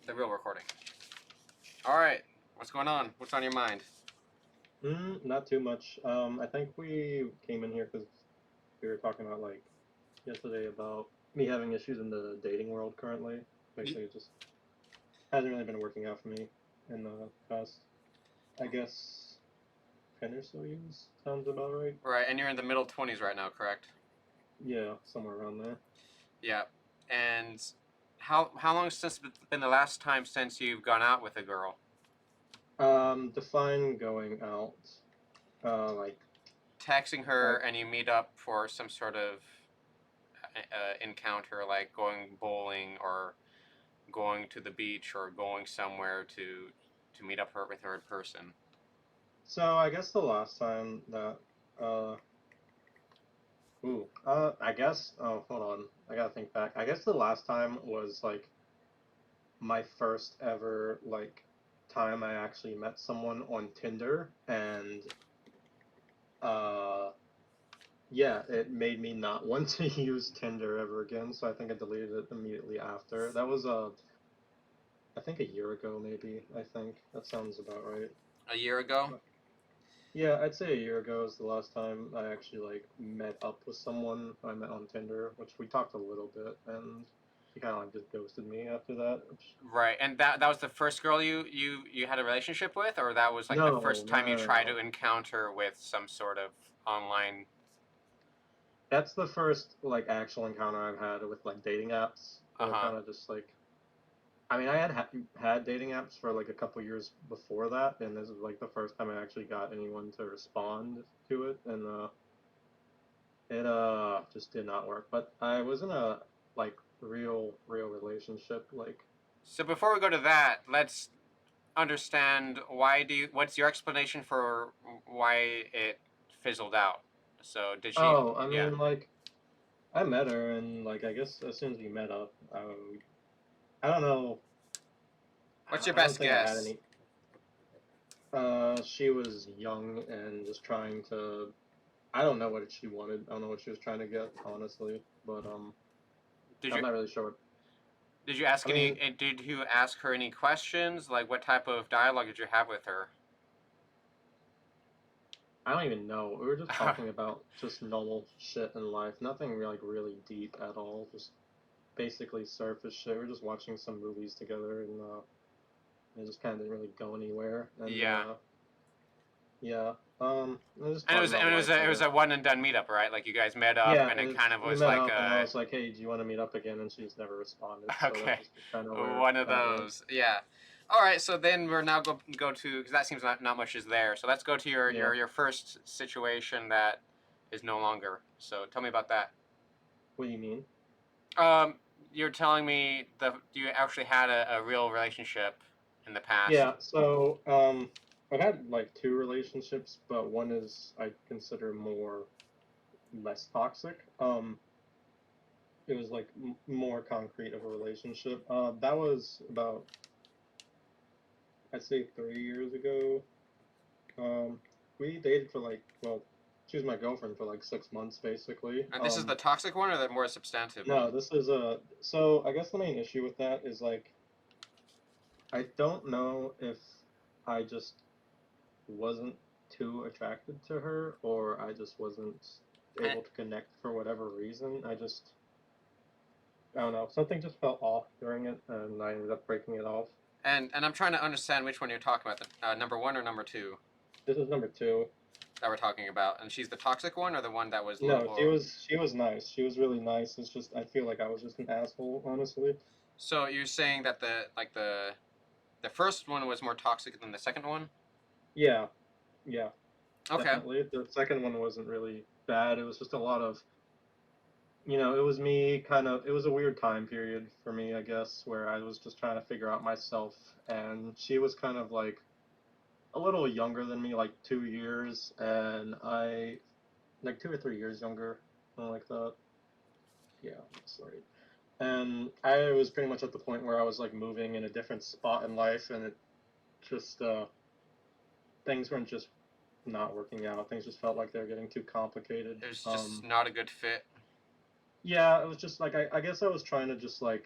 the real recording. All right, what's going on? What's on your mind? Not too much. I think we came in here because we were talking about like yesterday about me having issues in the dating world currently. Basically, it just hasn't really been working out for me in the past, I guess, 10 or so years. Sounds about right. Right, and you're in the middle 20s right now, correct? Yeah, somewhere around there. Yeah. And how long since been the last time since you've gone out with a girl? Define going out. Like, Texting her like, and you meet up for some sort of encounter, like going bowling or going to the beach or going somewhere to meet up with her in person. so I guess the last time that, uh, I guess, oh, hold on. I gotta think back. I guess the last time was like my first ever like time I actually met someone on Tinder, and uh yeah, it made me not want to use Tinder ever again, so I think I deleted it immediately after. That was I think a year ago maybe. I think that sounds about right. A year ago? But yeah, I'd say a year ago is the last time I actually like met up with someone I met on Tinder, which we talked a little bit, and she kind of like just ghosted me after that, which Right, and that was the first girl you had a relationship with, or that was like the no, first no, time you no, no, tried to no. encounter with some sort of online. That's the first like actual encounter I've had with like dating apps. They Uh were huh. kind of just like, I mean, I had dating apps for like a couple years before that, and this is like the first time I actually got anyone to respond to it, and it just did not work. But I was in a like real relationship. Like, So before we go to that, let's understand why do you. What's your explanation for why it fizzled out? So did she? oh, I Yeah. mean, like I met her, and like I guess as soon as we met up, I don't know. What's your I don't best think I had guess? any. She was young and just trying to. I don't know what she wanted. I don't know what she was trying to get, honestly. But Did I'm you not really sure. did you ask I any? mean, Did you ask her any questions? Like what type of dialogue did you have with her? I don't even know. We were just talking about just normal shit in life. Nothing really deep at all. Just basically surface shit. We are just watching some movies together, and it just kind of didn't really go anywhere. And Yeah. yeah, we were just And it talking was about and it was life, a, I it was a guess. one and done meetup, right? Like you guys met up, Yeah, and it kind of we was met like up, and I a was like, "Hey, do you want to meet up again?" And she just never responded. So okay, that's just kind of where one of that went. those. Yeah. All right. So then we're now go to because that seems not much is there. So let's go to Yeah. your first situation that is no longer. So tell me about that. What do you mean? Um, you're telling me the you actually had a real relationship in the past. Yeah, so I've had like two relationships, but one is I consider more less toxic. It was like more concrete of a relationship. That was about I'd say 3 years ago. Um, we dated for like well, she was my girlfriend for like 6 months basically. And this is the toxic one or the more substantive No, one? this is a so I guess the main issue with that is like I don't know if I just wasn't too attracted to her, or I just wasn't And able to connect for whatever reason. I don't know, something just felt off during it, and I ended up breaking it off. and I'm trying to understand which one you're talking about. Number one or number two This is number two. that we're talking about. And she's the toxic one or the one that was a little No, more. she was nice. She was really nice. It's just I feel like I was just an asshole, honestly. So you're saying that the first one was more toxic than the second one? Yeah, yeah, Okay. definitely. The second one wasn't really bad. It was just a lot of it was me kind of, it was a weird time period for me, I guess, where I was just trying to figure out myself, and she was kind of like a little younger than me, like 2 years, and I like 2 or 3 years younger, something like that. Yeah, that's right. And I was pretty much at the point where I was like moving in a different spot in life, and it just things weren't just not working out. Things just felt like they were getting too complicated. It was just not a good fit. Yeah, it was just like I guess I was trying to just like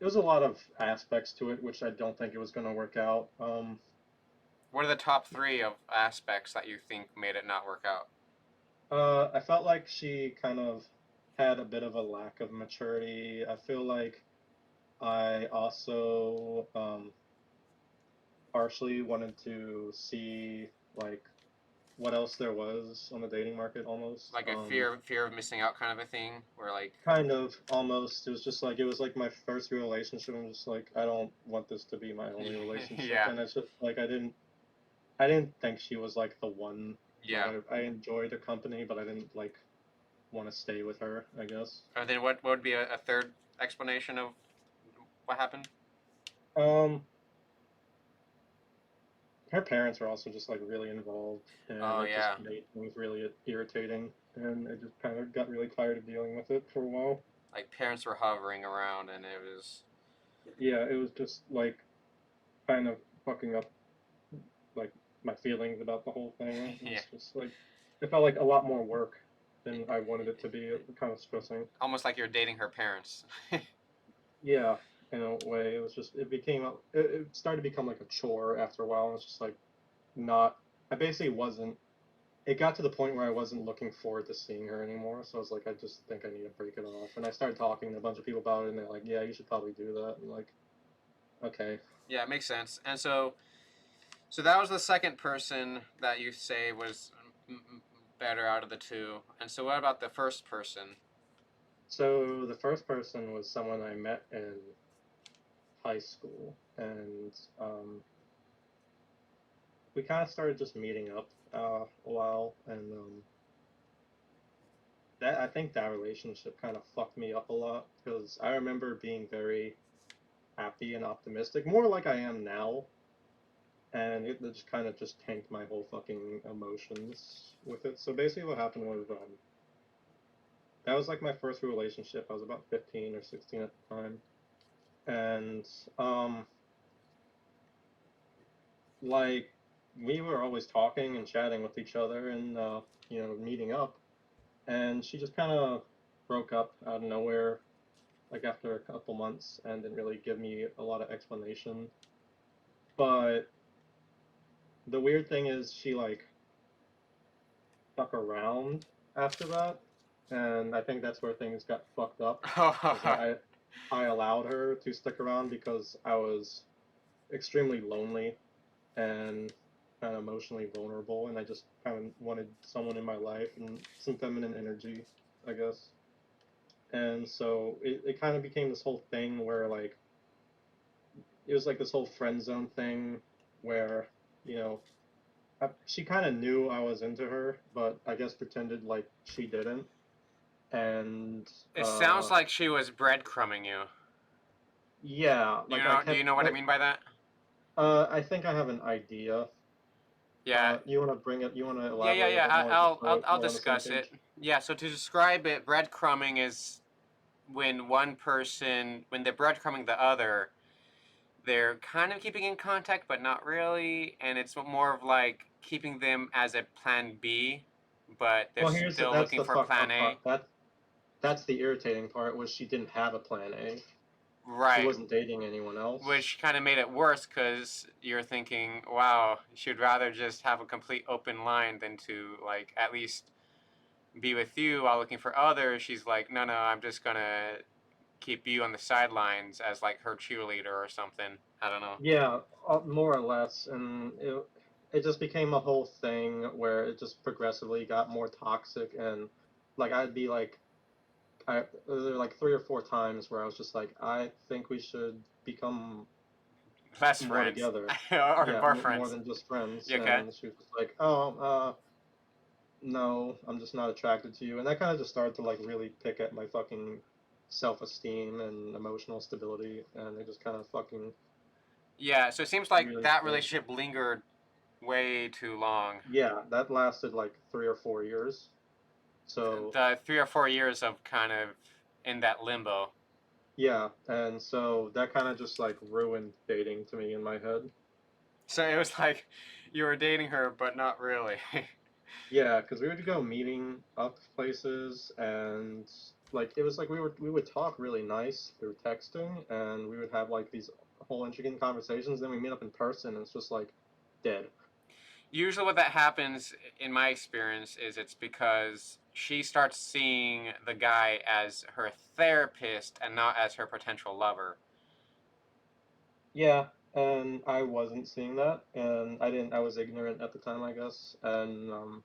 it was a lot of aspects to it, which I don't think it was gonna work out. What are the top three of aspects that you think made it not work out? I felt like she kind of had a bit of a lack of maturity. I feel like I also partially wanted to see like what else there was on the dating market almost. Like a fear of missing out kind of a thing, where like Kind of almost. It was just like it was like my first real relationship. I'm just like I don't want this to be my only relationship, yeah, and it's just like I didn't think she was like the one. Like yeah. I enjoyed her company, but I didn't like want to stay with her, I guess. And then what would be a third explanation of what happened? Um, her parents were also just like really involved, and Oh it just yeah, made things really irritating, and I just kind of got really tired of dealing with it for a while. like parents were hovering around, and it was Yeah, it was just like kind of fucking up like my feelings about the whole thing. It yeah, was just like it felt like a lot more work than I wanted it to be. It was kind of stressing. almost like you're dating her parents. Yeah, in a way, it was just it started to become like a chore after a while. And it's just like not. I basically wasn't. It got to the point where I wasn't looking forward to seeing her anymore. So I was like, I just think I need to break it off. And I started talking to a bunch of people about it, and they're like, Yeah, you should probably do that. And like, okay. Yeah, it makes sense. And so that was the second person that you say was better out of the two. And so what about the first person? So the first person was someone I met in high school, and we kind of started just meeting up a while, and that I think that relationship kind of fucked me up a lot because I remember being very happy and optimistic, more like I am now, and it just kind of just tanked my whole fucking emotions with it. So basically, what happened was that was like my first relationship. I was about 15 or 16 at the time, and um, like we were always talking and chatting with each other and meeting up, and she just kind of broke up out of nowhere like after a couple months and didn't really give me a lot of explanation. But the weird thing is she like stuck around after that, and I think that's where things got fucked up. Is I allowed her to stick around because I was extremely lonely and kind of emotionally vulnerable, and I just kind of wanted someone in my life and some feminine energy, I guess. And so it kind of became this whole thing where like it was like this whole friend zone thing where you know she kind of knew I was into her, but I guess pretended like she didn't. And It sounds like she was breadcrumbing you. yeah, Do you like I know? Do you kept know what I mean by that? I think I have an idea. Yeah, You want to bring it? You want to yeah, yeah, elaborate a yeah. bit more just so I'll we're on the same discuss page? it. Yeah. So to describe it, breadcrumbing is when one person, when they're breadcrumbing the other, they're kind of keeping in contact, but not really, and it's more of like keeping them as a plan B, but they're Well, still that's looking the for fucked plan up A. part. That's the irritating part was she didn't have a plan A. She Right, wasn't dating anyone else. which kind of made it worse because you're thinking, wow, she'd rather just have a complete open line than to like at least be with you while looking for others. She's like, no, no, I'm just gonna keep you on the sidelines as like her cheerleader or something. I don't know. Yeah, more or less, and it just became a whole thing where it just progressively got more toxic, and like I'd be like, there were like 3 or 4 times where I was just like, I think we should become Best more friends together. or Yeah, more more friends. than just friends. You okay? And she was just like, oh, no, I'm just not attracted to you. And that kind of just started to like really pick at my fucking self-esteem and emotional stability, and it just kind of fucking Yeah, so it seems like really that sucked. relationship lingered way too long. Yeah, that lasted like 3 or 4 years. So The 3 or 4 years of kind of in that limbo. yeah, and so that kind of just like ruined dating to me in my head. So it was like you were dating her, but not really. Yeah, because we would go meeting up places, and like it was like we would talk really nice through texting, and we would have like these whole intricate conversations. Then we meet up in person, and it's just like dead. Usually, what that happens, in my experience, is it's because she starts seeing the guy as her therapist and not as her potential lover. Yeah, and I wasn't seeing that, and I didn't. I was ignorant at the time, I guess, and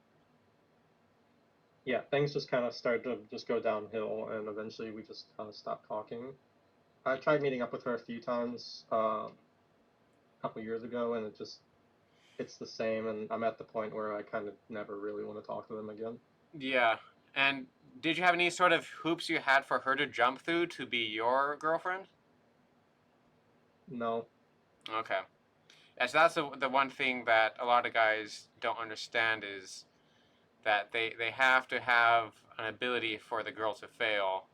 yeah, things just kind of started to just go downhill, and eventually we just kind of stopped talking. I tried meeting up with her a few times, a couple years ago, and it's the same, and I'm at the point where I kind of never really want to talk to them again. Yeah. And did you have any sort of hoops you had for her to jump through to be your girlfriend? No. Okay. As that's the one thing that a lot of guys don't understand is that they have to have an ability for the girl to fail,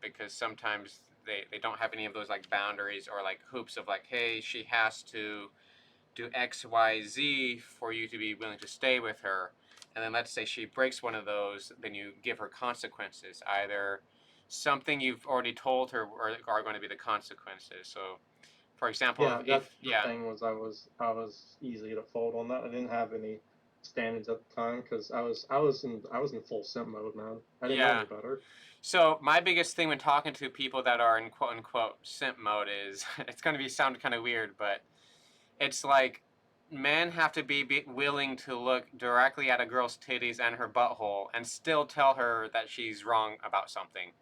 because sometimes they don't have any of those like boundaries or like hoops of like, hey, she has to do X, Y, Z for you to be willing to stay with her. And then let's say she breaks one of those, then you give her consequences. Either something you've already told her are going to be the consequences. So, for example, Yeah, if that's the yeah, thing was I was easy to fold on that. I didn't have any standards at the time because I was in full simp mode, man. I didn't know yeah. any better. So my biggest thing when talking to people that are in quote unquote simp mode is it's going to be sound kind of weird, but it's like men have to be willing to look directly at a girl's titties and her butthole and still tell her that she's wrong about something.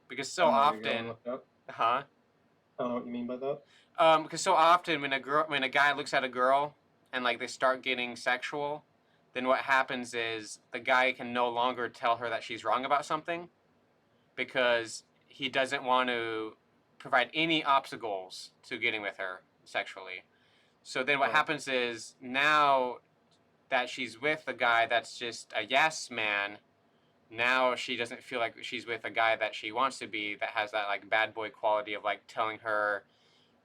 Because I so don't know where you're going often, with that. huh? I don't know what you mean by that. Because so often when a guy looks at a girl and like they start getting sexual, then what happens is the guy can no longer tell her that she's wrong about something because he doesn't want to provide any obstacles to getting with her sexually. So then what Uh, happens is now that she's with a guy that's just a yes man, now she doesn't feel like she's with a guy that she wants to be that has that like bad boy quality of like telling her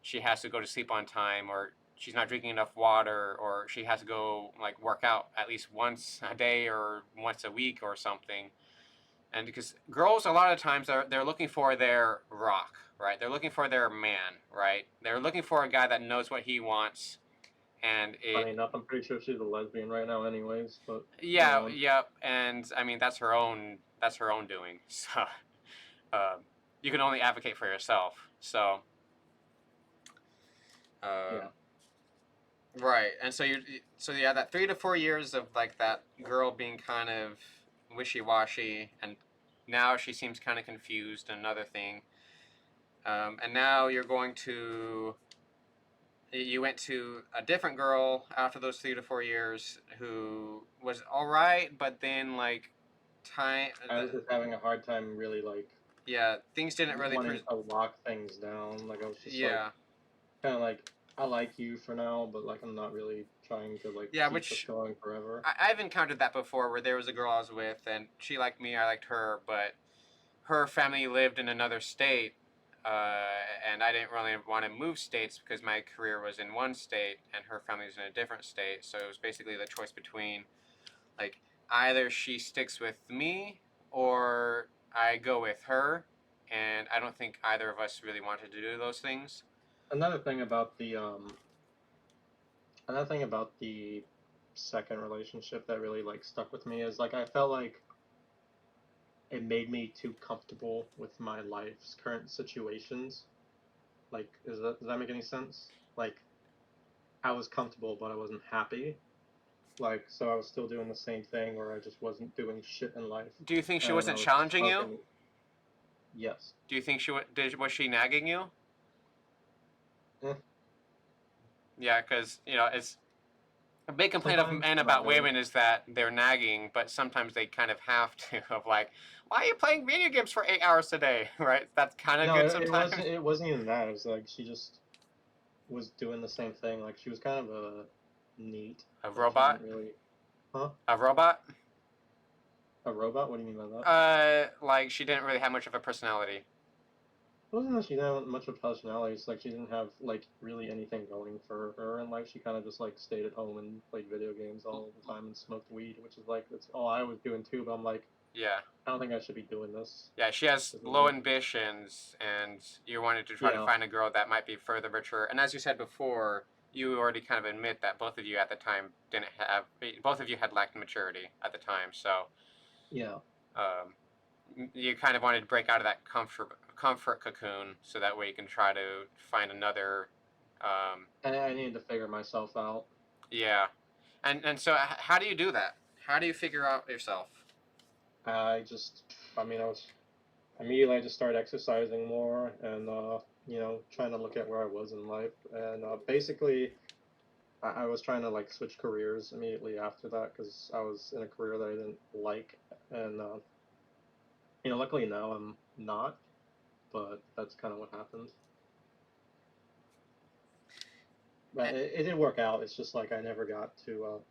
she has to go to sleep on time or she's not drinking enough water or she has to go like work out at least once a day or once a week or something. And because girls a lot of times they're looking for their rock, right? They're looking for their man, right? They're looking for a guy that knows what he wants and funny it enough, I'm pretty sure she's a lesbian right now, anyways. But go yeah, on. yep. And I mean that's her own doing. So uh, you can only advocate for yourself. So Yeah. um, right. And so yeah, that 3 to 4 years of like that girl being kind of wishy washy, and now she seems kind of confused. Another thing, and now you went to a different girl after those 3 to 4 years who was all right, but then like time, I was just having a hard time really like yeah, things didn't really. wanting to lock things down. Like I was just like Yeah, kind of like I like you for now, but like I'm not really trying to like yeah, keep this which going forever. I've encountered that before, where there was a girl I was with, and she liked me, I liked her, but her family lived in another state, and I didn't really want to move states because my career was in one state and her family was in a different state. So it was basically the choice between like either she sticks with me or I go with her, and I don't think either of us really wanted to do those things. Another thing about the second relationship that really like stuck with me is like I felt like it made me too comfortable with my life's current situations. Like, does that make any sense? Like, I was comfortable, but I wasn't happy. Like, so I was still doing the same thing, or I just wasn't doing shit in life, Do you think she and I wasn't was just challenging stuck you? in. Yes. Do you think was she nagging you? Eh, Yeah, because it's a big complaint of sometimes, men but not about really. women is that they're nagging, but sometimes they kind of have to of like, why are you playing video games for 8 hours today? Right? That's kind of No, good it sometimes. wasn't. It wasn't even that. It was like she just was doing the same thing. Like she was kind of a neat. A Like she didn't robot? really. Huh? A robot? A robot? What do you mean by that? Like she didn't really have much of a personality. It wasn't that she didn't have much of a personality. It's like she didn't have like really anything going for her in life. She kind of just like stayed at home and played video games all the time and smoked weed, which is like that's all I was doing too. But I'm like, Yeah. I don't think I should be doing this. Yeah, she has Doesn't low really- ambitions, and you wanted to try to Yeah, find a girl that might be further mature. And as you said before, you already kind of admit that both of you at the time didn't have, both of you had lacked maturity at the time. So yeah. um, you kind of wanted to break out of that comfort cocoon, so that way you can try to find another. And I need to figure myself out. Yeah, and so how do you do that? How do you figure out yourself? I just, I mean, I was immediately I just started exercising more and trying to look at where I was in life and basically I was trying to like switch careers immediately after that because I was in a career that I didn't like and luckily now I'm not, but that's kind of what happened. But it did work out. It's just like I never got to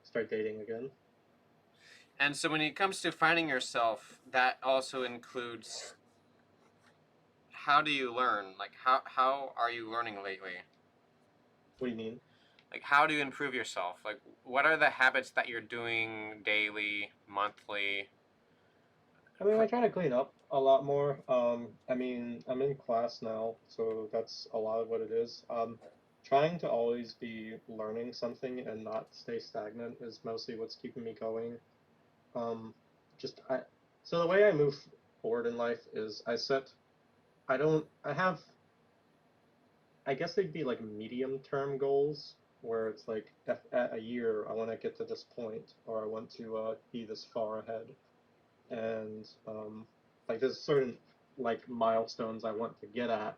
start dating again. And so when it comes to finding yourself, that also includes how do you learn? Like how are you learning lately? What do you mean? Like how do you improve yourself? Like what are the habits that you're doing daily, monthly? I mean, I try to clean up a lot more. I mean, I'm in class now, so that's a lot of what it is. Trying to always be learning something and not stay stagnant is mostly what's keeping me going. Um, just I, so the way I move forward in life is I have, I guess they'd be like medium term goals where it's like at a year I want to get to this point or I want to be this far ahead and like there's certain like milestones I want to get at,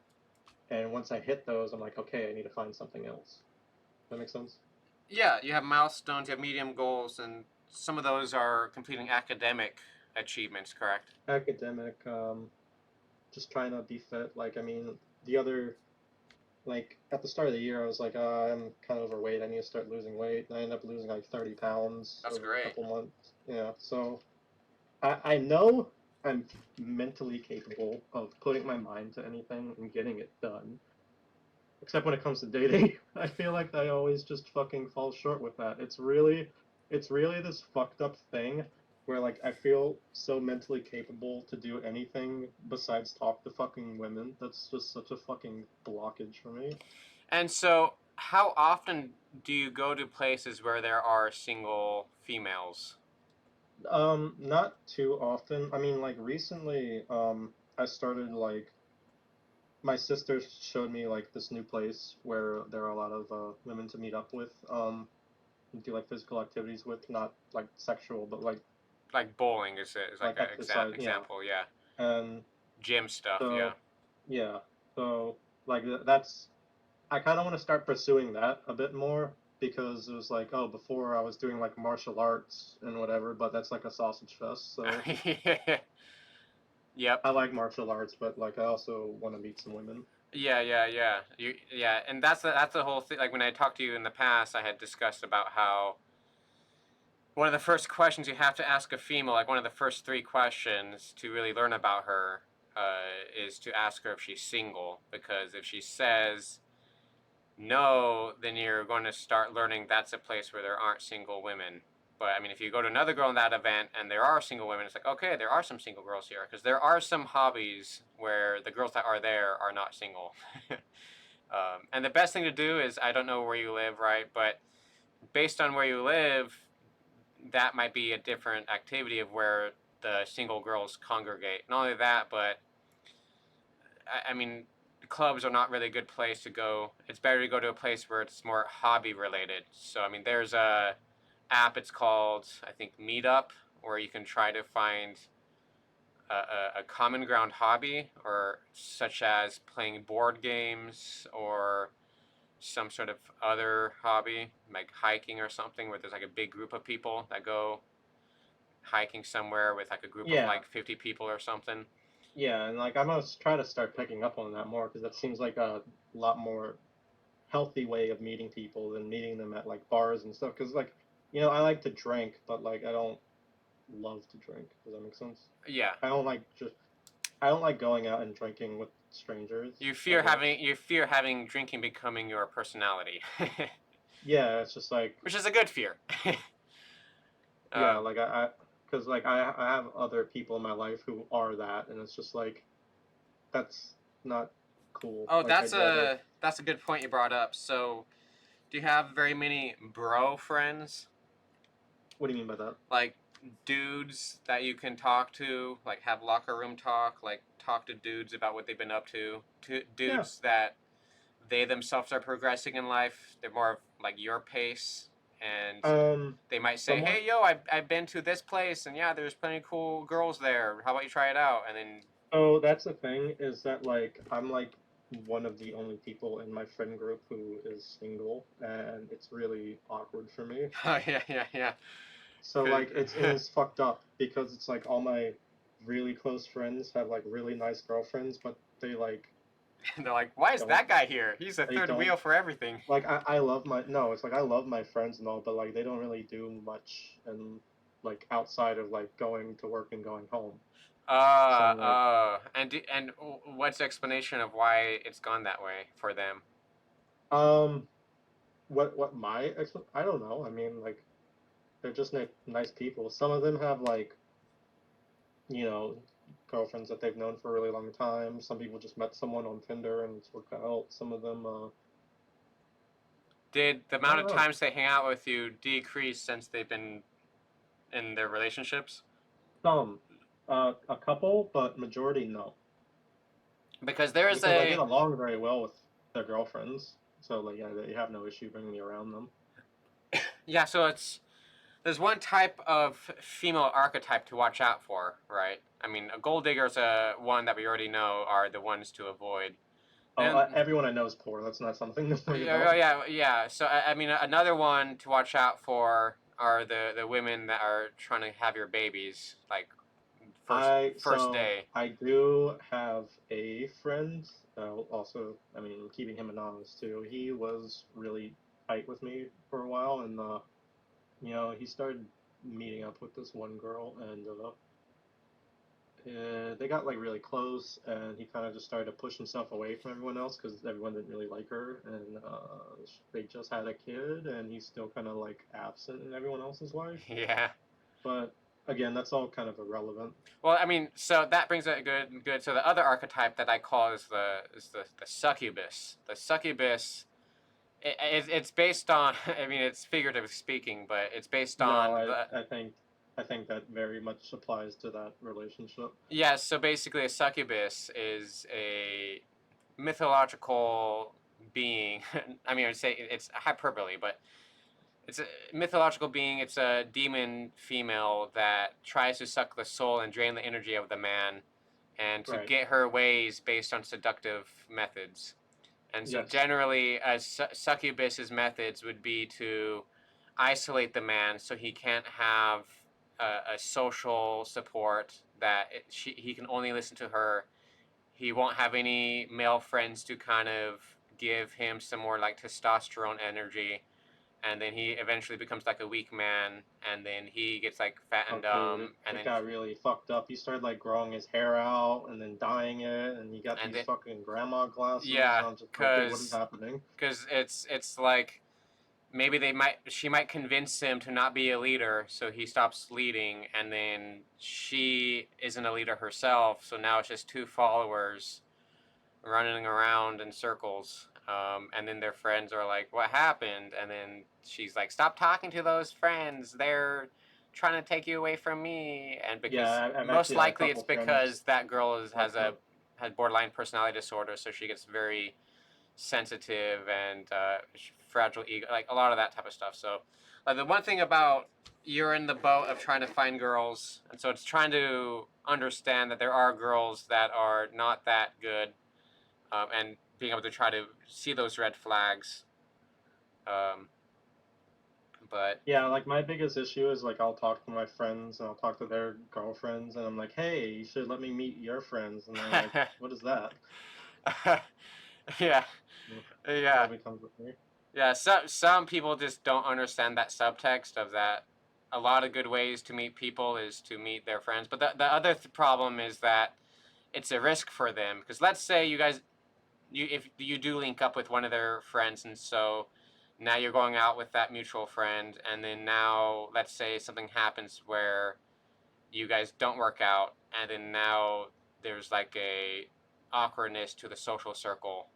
and once I hit those, I'm like, okay, I need to find something else. That makes sense. Yeah, you have milestones, you have medium goals, and some of those are completing academic achievements, correct? Academic, just trying to be fit. Like, I mean, the other like at the start of the year, I was like, I'm kind of overweight. I need to start losing weight. And I ended up losing like 30 pounds That's over a great. couple months. Yeah, so I know I'm mentally capable of putting my mind to anything and getting it done. Except when it comes to dating, I feel like I always just fucking fall short with that. It's really this fucked up thing where like I feel so mentally capable to do anything besides talk to fucking women. That's just such a fucking blockage for me. And so how often do you go to places where there are single females? Not too often. I mean, like recently, I started like my sister showed me like this new place where there are a lot of women to meet up with. Do like physical activities with, not like sexual, but Like bowling is like like an exercise, yeah. example, yeah. And Gym stuff, yeah. so yeah, so like that's I kind of want to start pursuing that a bit more because it was like, oh, before I was doing like martial arts and whatever, but that's like a sausage fest. So Yep. I like martial arts, but like I also want to meet some women. Yeah. Yeah, and that's the whole thing. Like when I talked to you in the past, I had discussed about how one of the first questions you have to ask a female, like one of the first three questions to really learn about her, is to ask her if she's single. Because if she says no, then you're going to start learning that's a place where there aren't single women. But I mean, if you go to another girl in that event and there are single women, it's like, okay, there are some single girls here. Because there are some hobbies where the girls that are there are not single. And the best thing to do is, I don't know where you live, right? But based on where you live, that might be a different activity of where the single girls congregate. Not only that, but I mean, clubs are not really a good place to go. It's better to go to a place where it's more hobby related. So I mean, there's a app. It's called, I think, Meetup, where you can try to find a common ground hobby, or such as playing board games or some sort of other hobby, like hiking or something, where there's like a big group of people that go hiking somewhere with like a group of Yeah, like 50 people or something. yeah, and like I must try to start picking up on that more because that seems like a lot more healthy way of meeting people than meeting them at like bars and stuff. Because like I like to drink, but like I don't love to drink. Does that make sense? Yeah, I don't like just I don't like going out and drinking with strangers, you I fear guess. having drinking becoming your personality, Yeah, it's just like which is a good fear. yeah, um, like I because like I have other people in my life who are that, and it's just like that's not cool. Oh, Like I'd rather. that's a good point you brought up. So, do you have very many bro friends? What do you mean by that? Like dudes that you can talk to, like have locker room talk, like talk to dudes about what they've been up to Yeah. dudes that they themselves are progressing in life. They're more of like your pace, and they might say, Somewhat. "Hey, yo, I've been to this place, and yeah, there's plenty of cool girls there. How about you try it out?" And then, Oh, that's the thing is that like I'm like one of the only people in my friend group who is single, and it's really awkward for me. oh yeah, yeah, yeah, So like it's fucked up because it's like all my really close friends have like really nice girlfriends, but they like they're like, "Why is don't that guy here? He's the they third don't wheel for everything." like I love my no, it's like I love my friends and all, but like they don't really do much and like outside of like going to work and going home. So like And what's the explanation of why it's gone that way for them? um what my I don't know. I mean like they're just nice people. Some of them have like, you know, girlfriends that they've known for a really long time. Some people just met someone on Tinder and it's worked out. Some of them Did the I amount don't of know. times they hang out with you decrease since they've been in their relationships? Some a couple, but majority no. Because there's Because I get a along very well with their girlfriends. So like yeah, they have no issue bringing me around them. yeah, so it's there's one type of female archetype to watch out for, right? I mean, a gold digger's a one that we already know are the ones to avoid. Oh, Then everyone I know is poor. That's not something to worry yeah, about. yeah, yeah. So I mean, another one to watch out for are the women that are trying to have your babies, like first day. I do have a friend. Also, I mean, keeping him anonymous too. He was really tight with me for a while, and you know, he started meeting up with this one girl, and they got like really close, and he kind of just started to push himself away from everyone else because everyone didn't really like her, and they just had a kid, and he's still kind of like absent in everyone else's life. Yeah. But again, that's all kind of irrelevant. Well, I mean, so that brings it good. So the other archetype that I call is the succubus. The succubus, it's based on. I mean, it's figuratively speaking, but it's based No, on the. I think that very much applies to that relationship. Yeah. So basically, a succubus is a mythological being. I mean, I'd say it's hyperbole, but it's a mythological being. It's a demon female that tries to suck the soul and drain the energy of the man, and to Right. get her ways based on seductive methods. And so Yes. generally, succubus's methods would be to isolate the man so he can't have a social support that he can only listen to her. He won't have any male friends to kind of give him some more like testosterone energy, and then he eventually becomes like a weak man, and then he gets like fat and Oh, dude, dumb, and it then got really fucked up. He started like growing his hair out and then dyeing it, and he got and these then fucking grandma glasses. yeah, And I'm just like, dude, what is cause happening? cause it's like maybe she might convince him to not be a leader, so he stops leading, and then she isn't a leader herself, so now it's just two followers running around in circles. And then their friends are like, "What happened?" And then she's like, "Stop talking to those friends. They're trying to take you away from me." And Yeah, because I've most actually had a likely it's couple friends because that girl like that. has borderline personality disorder, so she gets very sensitive and fragile ego, like a lot of that type of stuff. So, the one thing about you're in the boat of trying to find girls, and so it's trying to understand that there are girls that are not that good, and being able to try to see those red flags. Um, but Yeah, like my biggest issue is like I'll talk to my friends and I'll talk to their girlfriends, and I'm like, hey, you should let me meet your friends, and they're like, what is that? yeah, Mm, yeah, nobody comes with me. yeah. Some people just don't understand that subtext of that. A lot of good ways to meet people is to meet their friends, but the other problem is that it's a risk for them because let's say you guys if you do link up with one of their friends, and so now you're going out with that mutual friend, and then now let's say something happens where you guys don't work out, and then now there's like a awkwardness to the social circle.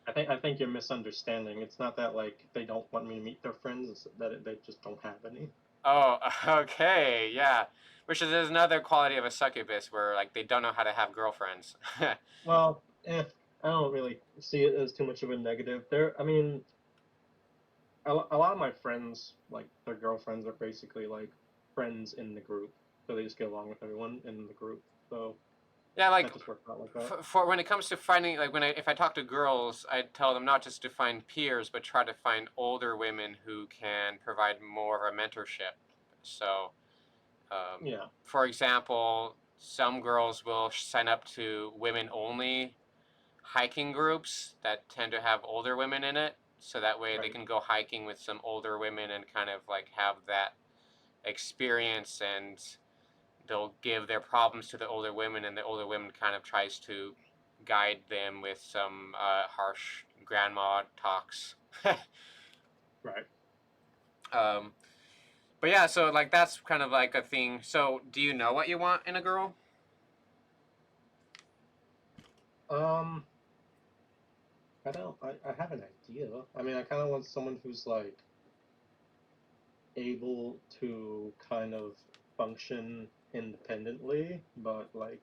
I think you're misunderstanding. It's not that like they don't want me to meet their friends. It's that they just don't have any. Oh, okay, yeah. Which is another quality of a succubus where like they don't know how to have girlfriends. Well, I don't really see it as too much of a negative. I mean, a lot of my friends, like their girlfriends, are basically like friends in the group, so they just get along with everyone in the group. So Yeah, like that just works out like that. for when it comes to finding like if I talk to girls, I tell them not just to find peers, but try to find older women who can provide more of a mentorship. So, Yeah, for example, some girls will sign up to women only hiking groups that tend to have older women in it, so that way they right. can go hiking with some older women and kind of like have that experience, and they'll give their problems to the older women, and the older women kind of tries to guide them with some harsh grandma talks. Right. um, but yeah, so like that's kind of like a thing. So do you know what you want in a girl? Um, I have an idea. I mean, I kind of want someone who's like able to kind of function independently, but like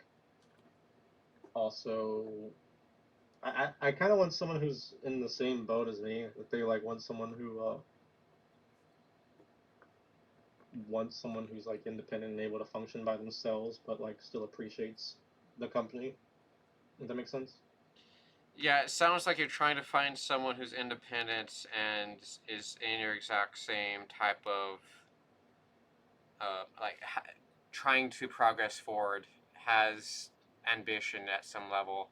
also I kind of want someone who's in the same boat as me. That they like want someone who's like independent and able to function by themselves, but like still appreciates the company. Does that make sense? Yeah, it sounds like you're trying to find someone who's independent and is in your exact same type of like trying to progress forward, has ambition at some level,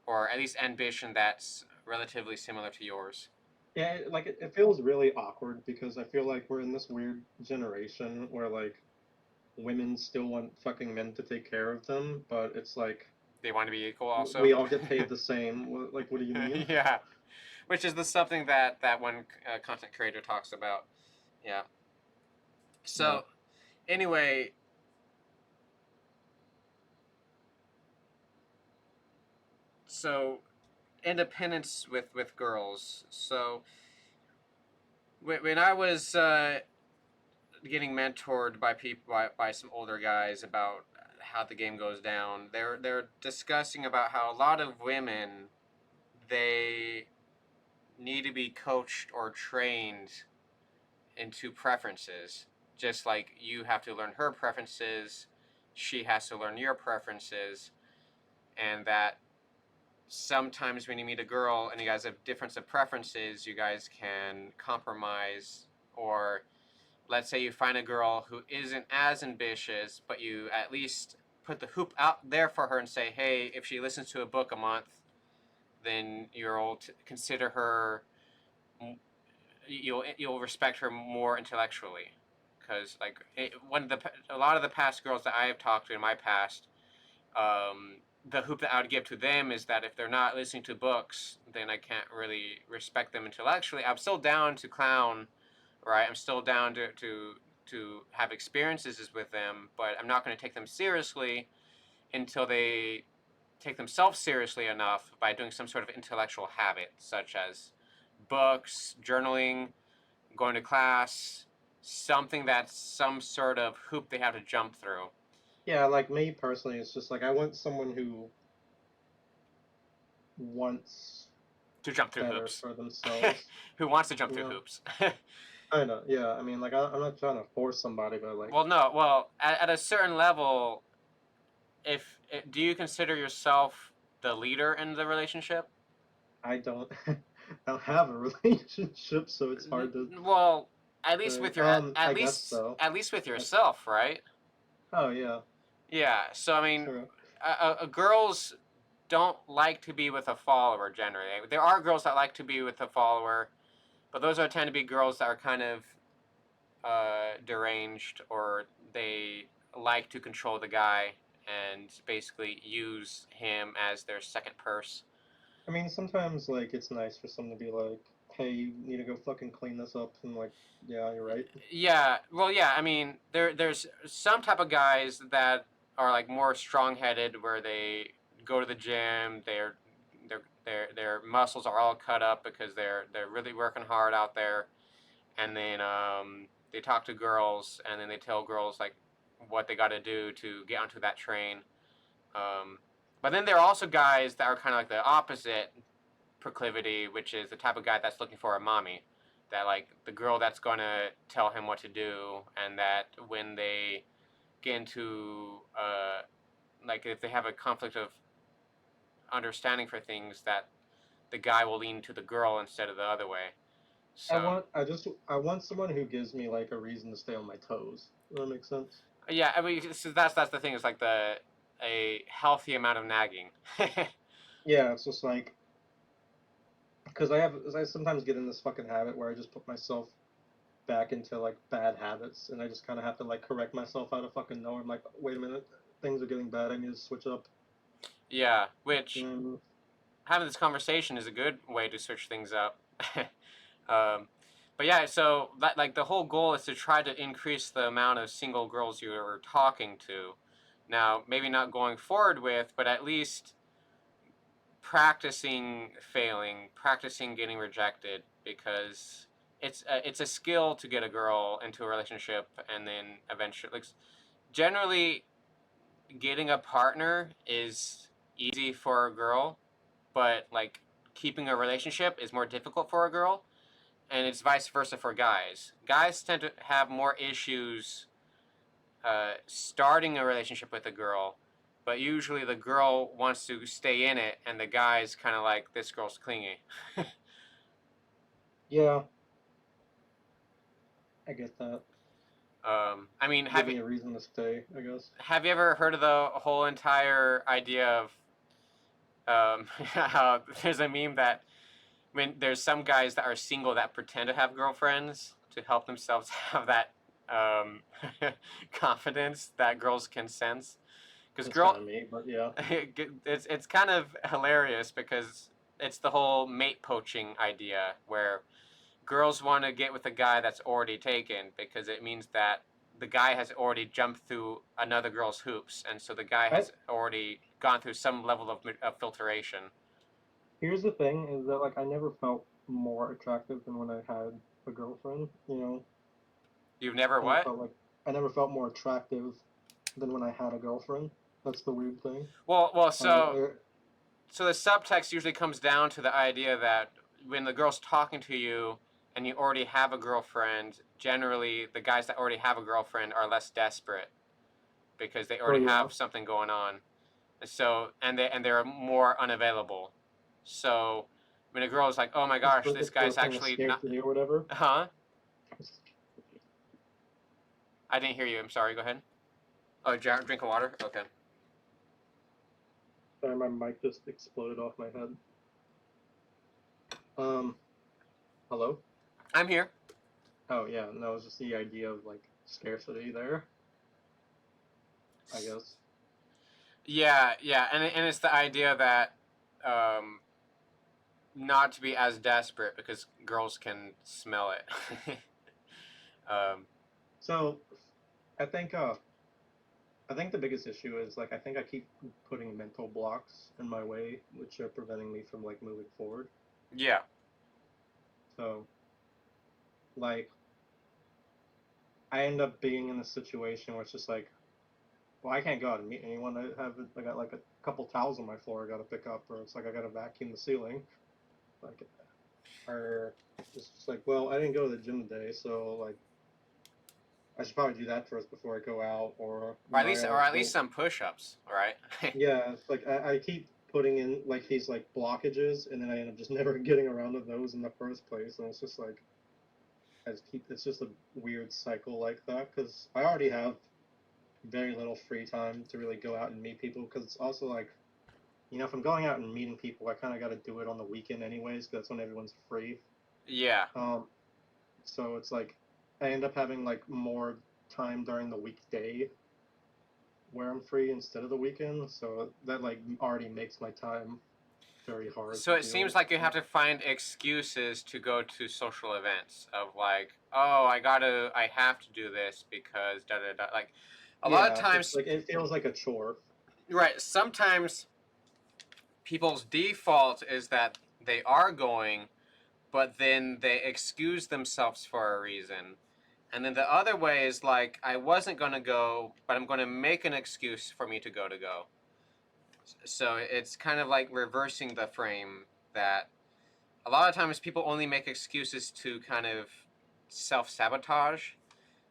or at least ambition that's relatively similar to yours. Yeah, like it feels really awkward because I feel like we're in this weird generation where like women still want fucking men to take care of them, but it's like They want to be equal also. we all get paid the same. Like, what do you mean? Yeah, which is the something that one content creator talks about. Yeah. Yeah. So anyway, so independence with girls. So when I was getting mentored by people by some older guys about how the game goes down, they're discussing about how a lot of women, they need to be coached or trained into preferences, just like you have to learn her preferences, she has to learn your preferences, and that sometimes when you meet a girl and you guys have difference of preferences, you guys can compromise. Or let's say you find a girl who isn't as ambitious, but you at least put the hoop out there for her and say, hey, if she listens to a book a month, then you'll consider her, you'll respect her more intellectually. Because like a lot of the past girls that I have talked to in my past, um, the hoop that I would give to them is that if they're not listening to books, then I can't really respect them intellectually. I'm still down to clown, right? I'm still down to have experiences with them, but I'm not going to take them seriously until they take themselves seriously enough by doing some sort of intellectual habit, such as books, journaling, going to class, something that's some sort of hoop they have to jump through Yeah, like me personally, it's just like I want someone who wants to jump through better hoops. for themselves. Who wants to jump You through know, hoops? kinda. Yeah, I mean, like I'm not trying to force somebody, but like Well, no. Well, at a certain level, if do you consider yourself the leader in the relationship? I don't I don't have a relationship, so it's hard to Well, at least say. with your I guess so. at least with I, yourself, right? oh yeah, Yeah. So I mean, true. girls don't like to be with a follower generally. There are girls that like to be with a follower, but those are tend to be girls that are kind of deranged, or they like to control the guy and basically use him as their second purse. I mean, sometimes like it's nice for someone to be like, hey, you need to go fucking clean this up, and like, yeah, you're right. Yeah, well, yeah. I mean, there's some type of guys that are like more strong-headed, where they go to the gym. Their muscles are all cut up because they're really working hard out there, and then they talk to girls, and then they tell girls like what they got to do to get onto that train. Um, but then there are also guys that are kind of like the opposite proclivity, which is the type of guy that's looking for a mommy, that like the girl that's gonna tell him what to do, and that when they get into like if they have a conflict of understanding for things, that the guy will lean to the girl instead of the other way. So I want someone who gives me like a reason to stay on my toes. Does that make sense? yeah, I mean, so that's the thing. It's like the a healthy amount of nagging. Yeah, it's just like because I sometimes get in this fucking habit where I just put myself back into like bad habits, and I just kind of have to like correct myself out of fucking nowhere. I'm like, wait a minute, things are getting bad. I need to switch up. Yeah, which Mm, having this conversation is a good way to switch things up. um, but yeah, so that, like the whole goal is to try to increase the amount of single girls you're talking to. Now, maybe not going forward with, but at least practicing failing, practicing getting rejected, because it's a skill to get a girl into a relationship, and then eventually, like, generally, getting a partner is easy for a girl, but like keeping a relationship is more difficult for a girl, and it's vice versa for guys. Guys tend to have more issues starting a relationship with a girl, but usually the girl wants to stay in it, and the guy's kind of like, this girl's clingy. yeah, I get that. I mean, Give me a reason to stay, I guess. have you ever heard of the whole entire idea of how there's a meme that when there's some guys that are single that pretend to have girlfriends to help themselves have that um, confidence that girls can sense. Because That's kind girl, of me, but yeah. it's kind of hilarious because it's the whole mate poaching idea where girls want to get with a guy that's already taken because it means that the guy has already jumped through another girl's hoops, and so the guy I has already gone through some level of filtration. Here's the thing: is that like I never felt more attractive than when I had a girlfriend. You know, You've never I never what? felt like I never felt more attractive than when I had a girlfriend. That's the weird thing. Well, I, so I so the subtext usually comes down to the idea that when the girl's talking to you and you already have a girlfriend, generally the guys that already have a girlfriend are less desperate because they oh already yeah, have something going on. So they're more unavailable. So when a girl is like, "Oh my gosh, this this girl guy's kind of actually scares not," me or whatever. huh? I didn't hear you. I'm sorry. Go ahead. Oh, drink of water. Okay. Sorry, my mic just exploded off my head. Um, hello. I'm here. Oh yeah, no, it's just the idea of like scarcity there. I guess. Yeah, yeah, and it's the idea that um, not to be as desperate because girls can smell it. um, So I think I think the biggest issue is like I think I keep putting mental blocks in my way, which are preventing me from like moving forward. yeah, So like I end up being in a situation where it's just like, well, I can't go out and meet anyone. I got like a couple towels on my floor I got to pick up, or it's like I got to vacuum the ceiling, like, or it's just like, well, I didn't go to the gym today, so like I should probably do that first before I go out, or my or at least goal. some push-ups, right? Yeah, it's like I keep putting in like these like blockages, and then I end up just never getting around to those in the first place, and it's just like I just keep. It's just a weird cycle like that because I already have very little free time to really go out and meet people because it's also like, if I'm going out and meeting people, I kind of got to do it on the weekend anyways because that's when everyone's free. Yeah, Um, so it's like I end up having like more time during the weekday where I'm free instead of the weekend. So that like already makes my time. very hard So to it deal seems with. like you have to find excuses to go to social events of like, oh, I have to do this because da da da. Like, a lot of Yeah, it's times, like it feels like a chore. right? Sometimes people's default is that they are going, but then they excuse themselves for a reason. And then the other way is like, I wasn't going to go, but I'm going to make an excuse for me to go. So it's kind of like reversing the frame that a lot of times people only make excuses to kind of self sabotage,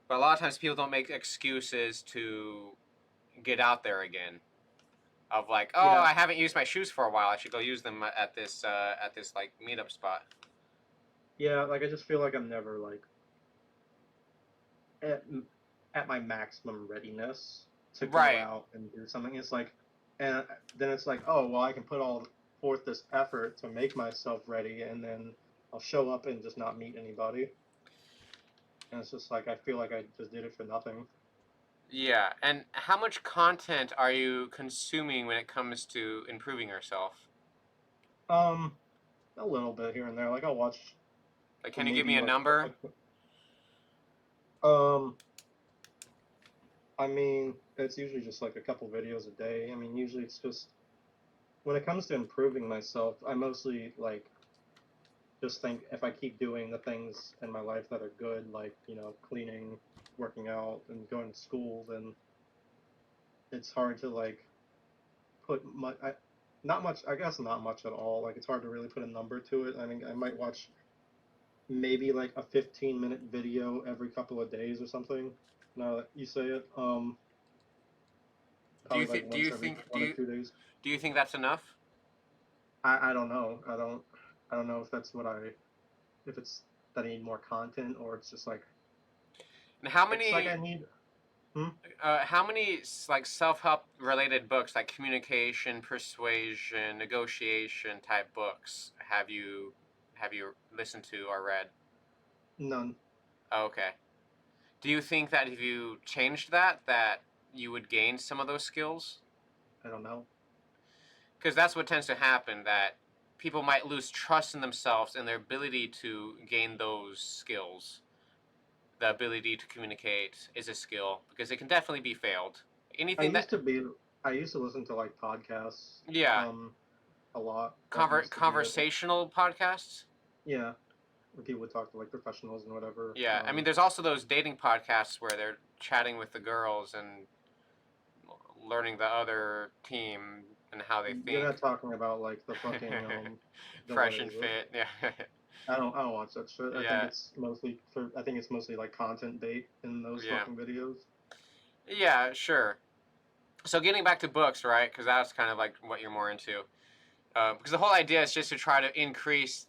but a lot of times people don't make excuses to get out there again. Of like, oh, Yeah, I haven't used my shoes for a while. I should go use them at this like meetup spot. yeah. Like I just feel like I'm never like at at my maximum readiness to go Right. out and do something. It's like, and then it's like, oh well, I can put all forth this effort to make myself ready, and then I'll show up and just not meet anybody. And it's just like I feel like I just did it for nothing. Yeah. And how much content are you consuming when it comes to improving yourself? Um, a little bit here and there. Like I'll watch Like, can you give me maybe a number? like um I mean, it's usually just like a couple videos a day. I mean, usually it's just when it comes to improving myself, I mostly like just think if I keep doing the things in my life that are good, like, cleaning, working out, and going to school, then it's hard to like put much, not much, I guess not much at all. Like, it's hard to really put a number to it. I mean, I might watch maybe like a 15-minute video every couple of days or something. Now that you say it, probably like once every Do 1 or 2 days. you think that's enough? I don't know. I don't know if that's what if it's that I need more content or it's just like And it's like I need hmm? how many like self-help related books like communication, persuasion, negotiation type books have you listened to or read? None. Oh, okay. Do you think that if you changed that you would gain some of those skills? I don't know. Because that's what tends to happen, that people might lose trust in themselves and their ability to gain those skills. The ability to communicate is a skill because it can definitely be failed. I Anything that, used to be I used to listen to like podcasts yeah, a lot. That used to be it. conversational podcasts. Yeah, when people would talk to like professionals and whatever. Yeah, I mean, there's also those dating podcasts where they're chatting with the girls and learning the other team and how they You're think. not talking about like the fucking the what Fresh and is it? fit, yeah. I don't watch that shit. Yeah, I think it's mostly like content bait in those yeah, fucking videos. yeah, sure. So getting back to books, right? Because that's kind of like what you're more into. Because the whole idea is just to try to increase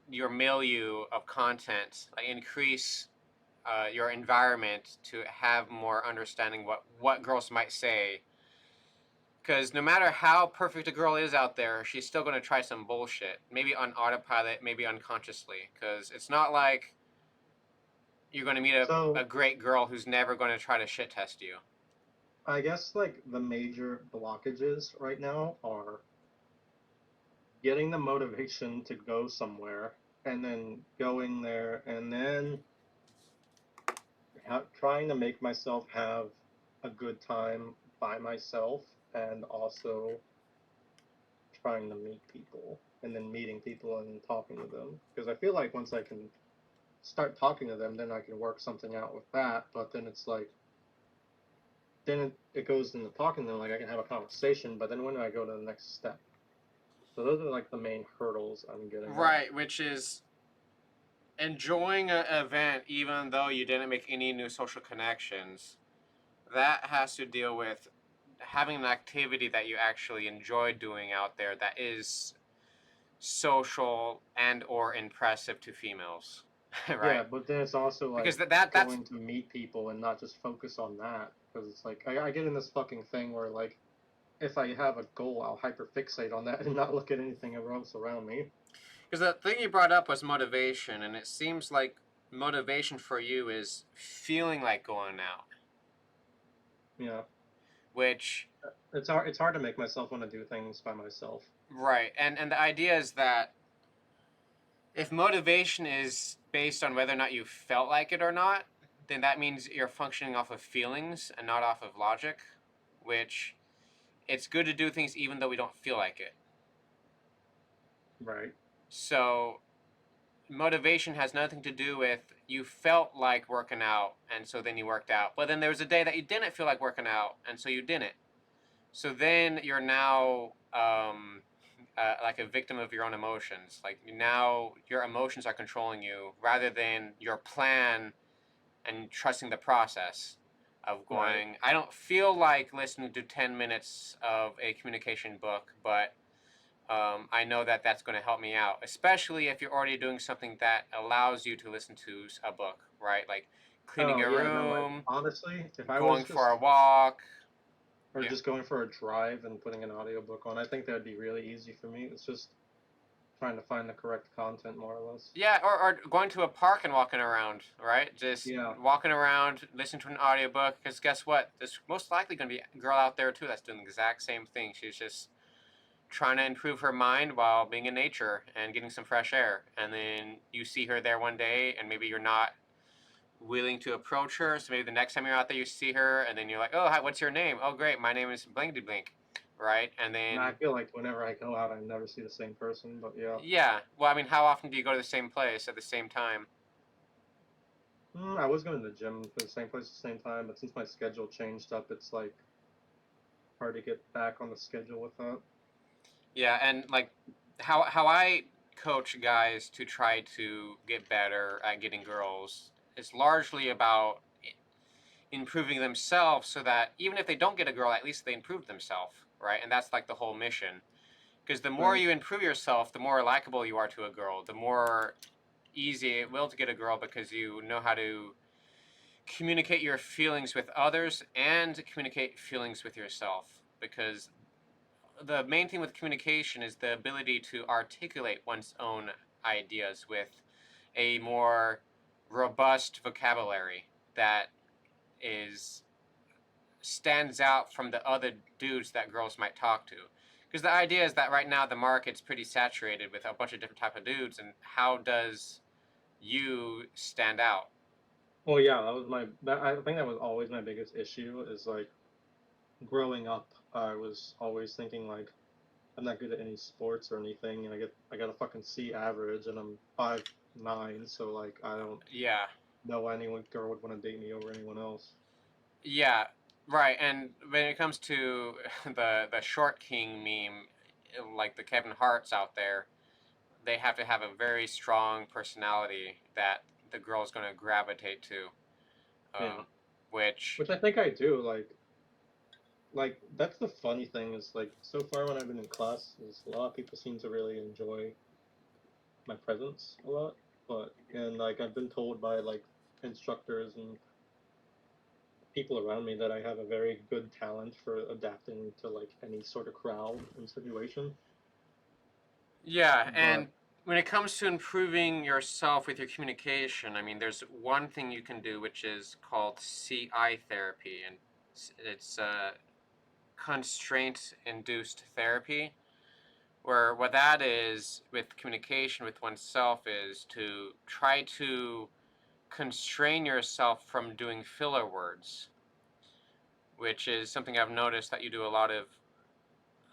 your milieu of content, like increase your environment to have more understanding what girls might say. Because no matter how perfect a girl is out there, she's still going to try some bullshit. Maybe on autopilot, maybe unconsciously. Because it's not like you're going to meet a So great girl who's never going to try to shit test you. I guess like the major blockages right now are getting the motivation to go somewhere and then going there and then trying to make myself have a good time by myself and also trying to meet people and then meeting people and talking to them because I feel like once I can start talking to them then I can work something out with that, but then it's like then it goes into talking to them, like I can have a conversation, but then when do I go to the next step? So those are like the main hurdles I'm getting at. Right, which is enjoying an event even though you didn't make any new social connections. That has to deal with having an activity that you actually enjoy doing out there that is social and or impressive to females. Yeah, Right, but then it's also because like that's going to meet people and not just focus on that. Because it's like I get in this fucking thing where like if I have a goal, I'll hyperfixate on that and not look at anything else around me. because the thing you brought up was motivation, and it seems like motivation for you is feeling like going out, Yeah, which it's hard. It's hard to make myself want to do things by myself. Right. And the idea is that if motivation is based on whether or not you felt like it or not, then that means you're functioning off of feelings and not off of logic, which it's good to do things even though we don't feel like it. Right. So motivation has nothing to do with you felt like working out and so then you worked out. But then there was a day that you didn't feel like working out and so you didn't. So then you're now like a victim of your own emotions. Like now your emotions are controlling you rather than your plan and trusting the process of Right. going, I don't feel like listening to 10 minutes of a communication book, but I know that that's going to help me out, especially if you're already doing something that allows you to listen to a book, right? Like cleaning Oh your yeah, no, like room, honestly, if I was going for a just walk. or Yeah. just going for a drive and putting an audiobook on, I think that'd be really easy for me. It's just trying to find the correct content more or less. Yeah, or going to a park and walking around, right? Just Yeah. walking around, listening to an audiobook. Because guess what? There's most likely going to be a girl out there too that's doing the exact same thing. She's just trying to improve her mind while being in nature and getting some fresh air. And then you see her there one day, and maybe you're not willing to approach her. So maybe the next time you're out there, you see her, and then you're like, "Oh, hi, what's your name? Oh, great, my name is Blankety Blink," right? And And I then, feel like whenever I go out, I never see the same person. But yeah, yeah. Well, I mean, how often do you go to the same place at the same time? I was going to the gym for the same place at the same time, but since my schedule changed up, it's like hard to get back on the schedule with that. Yeah, and like how I coach guys to try to get better at getting girls is largely about improving themselves so that even if they don't get a girl, at least they improve themselves, right? And that's like the whole mission. Because the more Right. you improve yourself, the more likable you are to a girl, the more easy it will to get a girl because you know how to communicate your feelings with others and communicate feelings with yourself. Because the main thing with communication is the ability to articulate one's own ideas with a more robust vocabulary that is stands out from the other dudes that girls might talk to. Because the idea is that right now the market's pretty saturated with a bunch of different type of dudes, and how does you stand out? Well, yeah, that was my. I think that was always my biggest issue. Is like growing up, I was always thinking like I'm not good at any sports or anything, and I got a fucking C average, and I'm 5'9", so like I don't Yeah, know anyone girl would want to date me over anyone else. yeah, right. And when it comes to the short king meme, like the Kevin Hart's out there, they have to have a very strong personality that the girl's going to gravitate to, Yeah, um, which which I think I do. Like that's the funny thing is like so far when I've been in class, is a lot of people seem to really enjoy my presence a lot, but and like I've been told by like instructors and people around me that I have a very good talent for adapting to like any sort of crowd and situation. yeah, and But when it comes to improving yourself with your communication, I mean, there's one thing you can do, which is called CI therapy, and it's constraint-induced therapy, where what that is with communication with oneself is to try to constrain yourself from doing filler words, which is something I've noticed that you do a lot of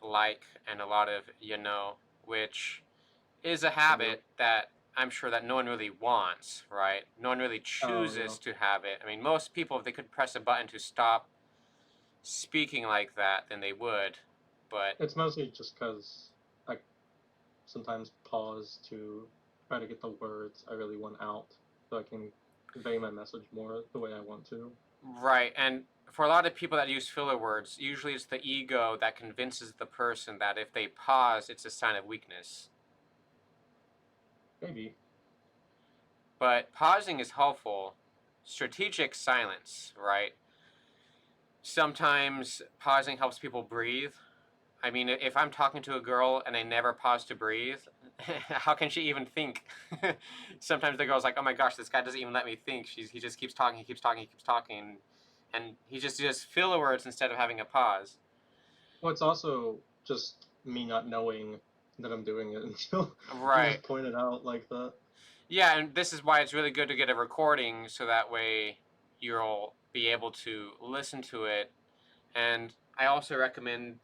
like and a lot of which is a yep. habit that I'm sure that no one really wants, right? No one really Oh yeah. chooses to have it. I mean, most people, if they could press a button to stop speaking like that, then they would. But It's mostly just because I sometimes pause to try to get the words I really want out so I can convey my message more the way I want to. right, and for a lot of people that use filler words, usually it's the ego that convinces the person that if they pause, it's a sign of weakness. Maybe. But pausing is helpful. Strategic silence, right? Sometimes pausing helps people breathe. I mean, if I'm talking to a girl and I never pause to breathe, how can she even think? Sometimes the girl's like, "Oh my gosh, this guy doesn't even let me think." He just keeps talking, he keeps talking, he keeps talking, and he just filler words instead of having a pause. Well, it's also just me not knowing that I'm doing it until you Right. just point it out like that. Yeah, and this is why it's really good to get a recording so that way you'll be able to listen to it. And I also recommend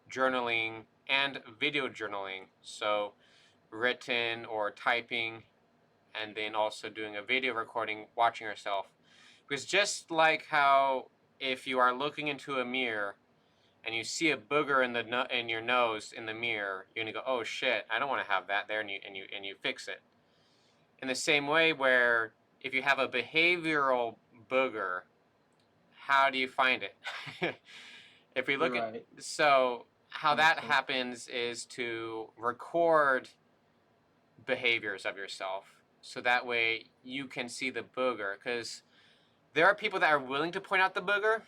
journaling and video journaling. So written or typing, and then also doing a video recording, watching yourself. Because just like how if you are looking into a mirror and you see a booger in in your nose in the mirror, you're gonna go, "Oh shit, I don't want to have that there," and you fix it. In the same way, where if you have a behavioral booger, how do you find it? If we look at Right. so how That makes that sense. happens is to record behaviors of yourself so that way you can see the booger, because there are people that are willing to point out the booger,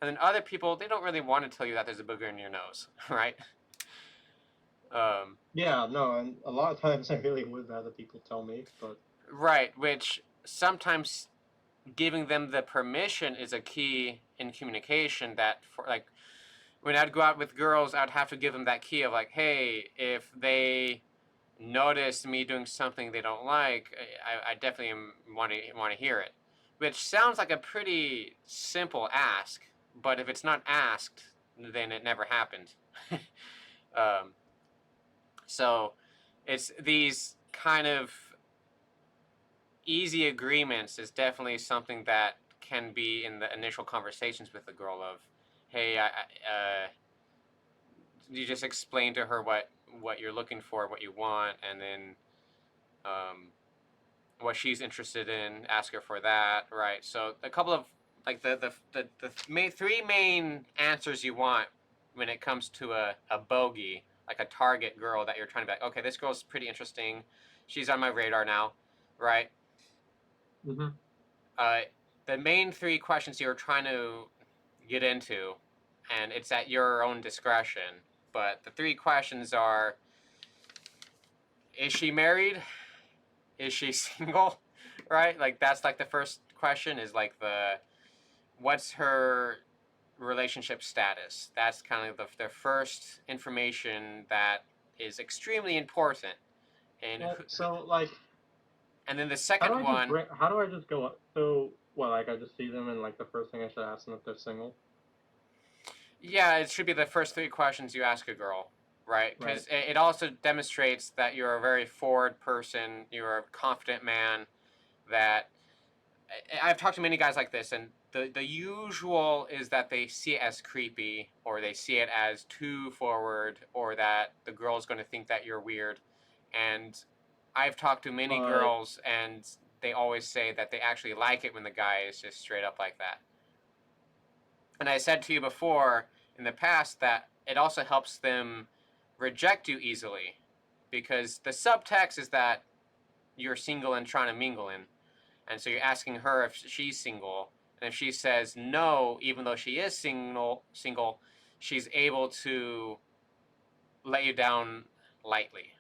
and then other people, they don't really want to tell you that there's a booger in your nose. Right. um, Yeah, no, and a lot of times I really would rather people tell me, but right, which sometimes giving them the permission is a key in communication. That for like when I'd go out with girls, I'd have to give them that key of like, hey, if they notice me doing something they don't like, I definitely want to hear it. Which sounds like a pretty simple ask, but if it's not asked, then it never happened. um, so it's these kind of easy agreements is definitely something that can be in the initial conversations with the girl of, hey, you just explain to her what you're looking for, what you want, and then um, what she's interested in, ask her for that, right? So a couple of like three main answers you want when it comes to a bogey, like a target girl that you're trying to be like, okay, this girl's pretty interesting, she's on my radar now, right? hmm Uh, the main three questions you're trying to get into, and it's at your own discretion. But the three questions are: is she married? Is she single? Right? Like that's like the first question is like what's her relationship status? That's kind of the first information that is extremely important. And well, so like, and then the second one, how do I just go up? So, well, like I just see them and like the first thing I should ask them if they're single, yeah, it should be the first three questions you ask a girl, right? right? Because it also demonstrates that you're a very forward person, you're a confident man. That I've talked to many guys like this, and the usual is that they see it as creepy, or they see it as too forward, or that the girl's going to think that you're weird. And I've talked to many But girls, and they always say that they actually like it when the guy is just straight up like that. And I said to you before in the past that it also helps them reject you easily, because the subtext is that you're single and trying to mingle in. And so you're asking her if she's single. And if she says no, even though she is single, she's able to let you down lightly.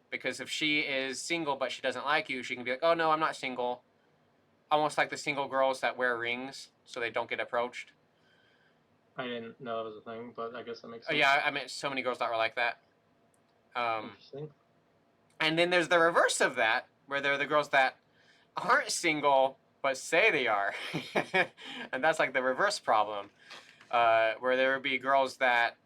Because if she is single but she doesn't like you, she can be like, oh no, I'm not single. Almost like the single girls that wear rings so they don't get approached. I didn't know that was a thing, but I guess that makes Oh, sense. yeah, I met so many girls that were like that. Um, Interesting. and then there's the reverse of that, where they're the girls that aren't single but say they are. And that's like the reverse problem, where there would be girls that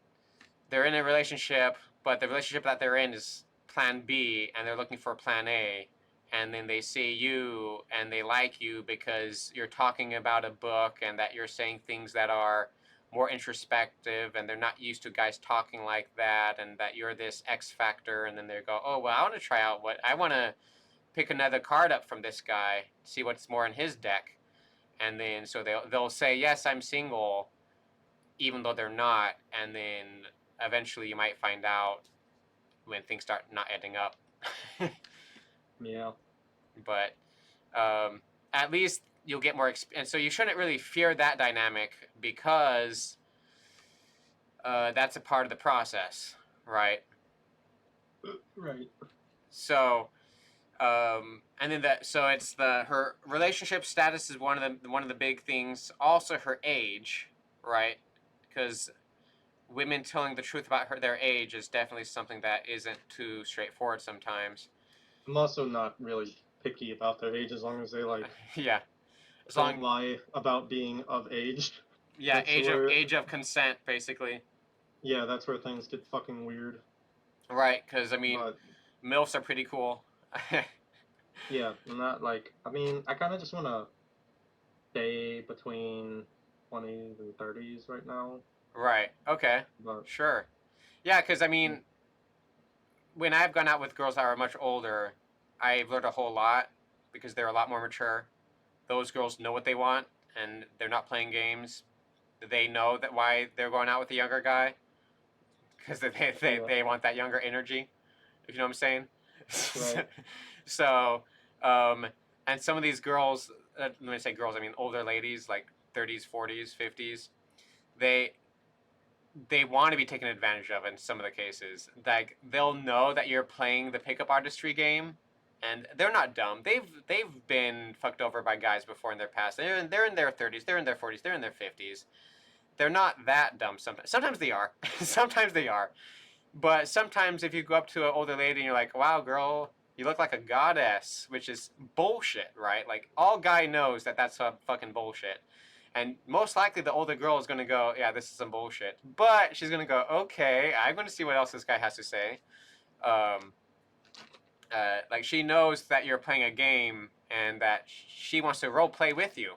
they're in a relationship, but the relationship that they're in is plan B, and they're looking for plan A. And then they see you and they like you because you're talking about a book and that you're saying things that are more introspective, and they're not used to guys talking like that, and that you're this X factor. And then they go, oh, well, I want to try out what I want to pick another card up from this guy, see what's more in his deck. And then so they'll say, yes, I'm single, even though they're not. And then eventually you might find out when things start not ending up. Yeah. But at least you'll get more and so you shouldn't really fear that dynamic, because that's a part of the process, right? Right. So and then that, so it's her relationship status is one of the big things. Also her age, right? Because women telling the truth about their age is definitely something that isn't too straightforward sometimes. I'm also not really picky about their age as long as they like Yeah, as don't long lie about being of age. yeah, That's where, age of consent basically. yeah, that's where things get fucking weird. Right, because I mean, But milfs are pretty cool. yeah, I'm not like, I mean, I kind of just want to stay between 20s and 30s right now. Right. Okay. But Sure. Yeah, because I yeah, mean, when I've gone out with girls that are much older, I've learned a whole lot because they're a lot more mature. Those girls know what they want, and they're not playing games. They know that why they're going out with the younger guy because yeah, they want that younger energy. If you know what I'm saying. right. So, um, and some of these girls, when I say girls, I mean older ladies, like 30s, 40s, 50s. They they want to be taken advantage of in some of the cases. Like they'll know that you're playing the pickup artistry game, and they're not dumb. They've been fucked over by guys before in their past. They're in their 30s, they're in their 40s, they're in their 50s. They're not that dumb. Sometimes they are. Sometimes they are. But sometimes if you go up to an older lady and you're like, "Wow, girl, you look like a goddess," which is bullshit, right? Like all guy knows that that's a fucking bullshit. And most likely the older girl is going to go, "Yeah, this is some bullshit." But she's going to go, "Okay, I'm going to see what else this guy has to say." Um, like she knows that you're playing a game and that she wants to role play with you.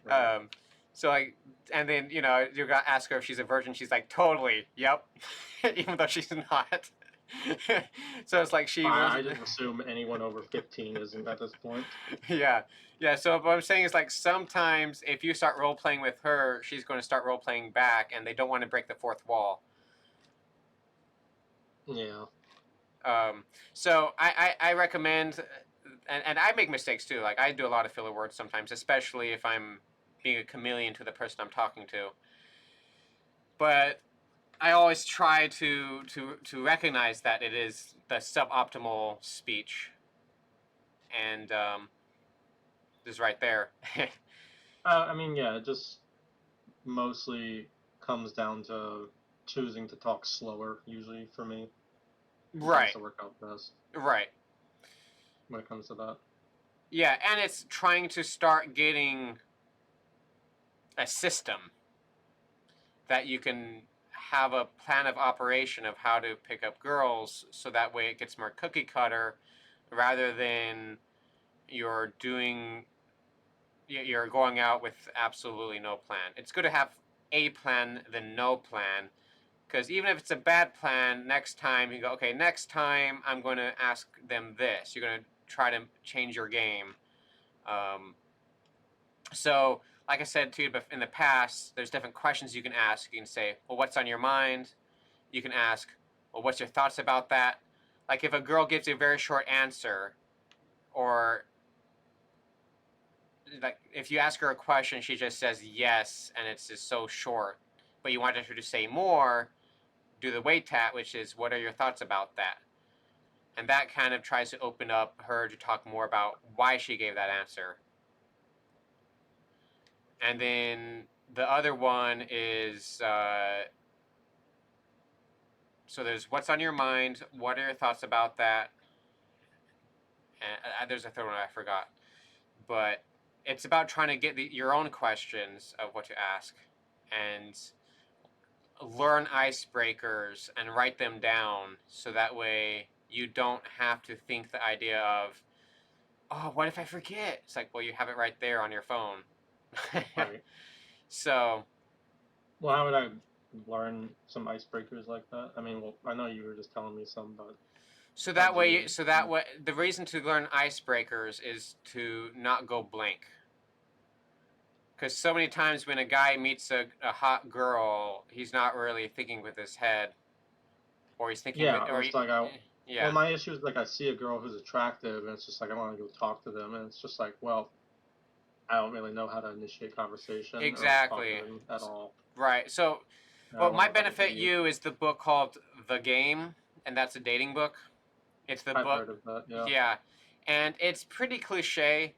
Right. um, so like, and then you got to ask her if she's a virgin. She's like, "Totally, yep," even though she's not. So it's like she was. I just assume anyone over 15 isn't at this point. Yeah, yeah. So what I'm saying is like sometimes if you start role playing with her, she's going to start role playing back, and they don't want to break the fourth wall. Yeah. Um, so I recommend, and I make mistakes too. Like I do a lot of filler words sometimes, especially if I'm being a chameleon to the person I'm talking to. But I always try to recognize that it is the suboptimal speech, and just right there. I mean, yeah, it just mostly comes down to choosing to talk slower, usually for me. It tends Right, to work out best right. when it comes to that. Yeah, and it's trying to start getting a system that you can have a plan of operation of how to pick up girls so that way it gets more cookie cutter rather than you're doing you're going out with absolutely no plan. It's good to have a plan than no plan because even if it's a bad plan, next time you go, okay, next time I'm going to ask them this. You're going to try to change your game. Um, So, like I said to you in the past, there's different questions you can ask. You can say, well, what's on your mind? You can ask, well, what's your thoughts about that? Like if a girl gives you a very short answer, or like if you ask her a question, she just says yes, and it's just so short. But you wanted her to say more, do the wait tat, which is, what are your thoughts about that? And that kind of tries to open up her to talk more about why she gave that answer. And then the other one is so there's what's on your mind, what are your thoughts about that, and there's a third one I forgot, but it's about trying to get your own questions of what to ask, and learn icebreakers and write them down so that way you don't have to think the idea of, oh, what if I forget? It's like, well, you have it right there on your phone. Right. So Well, how would I learn some icebreakers like that? I mean, well, I know you were just telling me some, but how do you? so that way the reason to learn icebreakers is to not go blank. Because so many times when a guy meets a hot girl, he's not really thinking with his head, or he's thinking with, Yeah, it's like well, yeah, my issue is like I see a girl who's attractive, and it's just like I want to go talk to them, and it's just like, well, I don't really know how to initiate conversation or talk to exactly, them at all. right. So, And I what don't want to might look like an benefit idiot. you is the book called The Game, and that's a dating book. It's the I've book, heard of that. Yeah. yeah, and it's pretty cliche,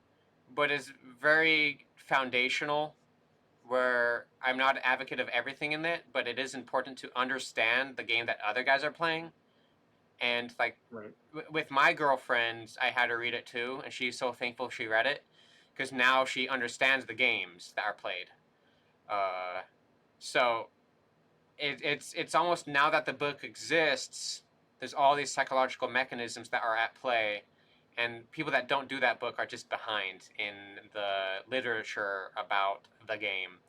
but it's very foundational where I'm not an advocate of everything in it, but it is important to understand the game that other guys are playing. And like Right. with my girlfriend, I had her read it too, and she's so thankful she read it because now she understands the games that are played. Uh, so it's almost now that the book exists, there's all these psychological mechanisms that are at play, and people that don't do that book are just behind in the literature about the game.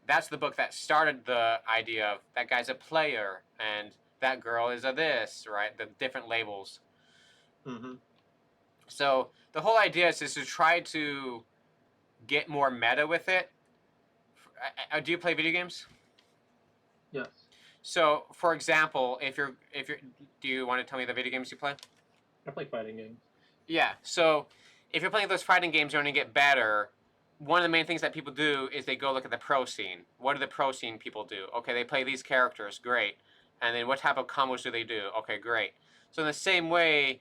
That's the book that started the idea of that guy's a player and that girl is a this, right? The different labels. Mm-hmm. So the whole idea is just to try to get more meta with it. Do you play video games? Yes. So, for example, if you're, do you want to tell me the video games you play? I play fighting games. Yeah. So, if you're playing those fighting games, you're going to get better. One of the main things that people do is they go look at the pro scene. What do the pro scene people do? Okay, they play these characters, great. And then what type of combos do they do? Okay, great. So in the same way,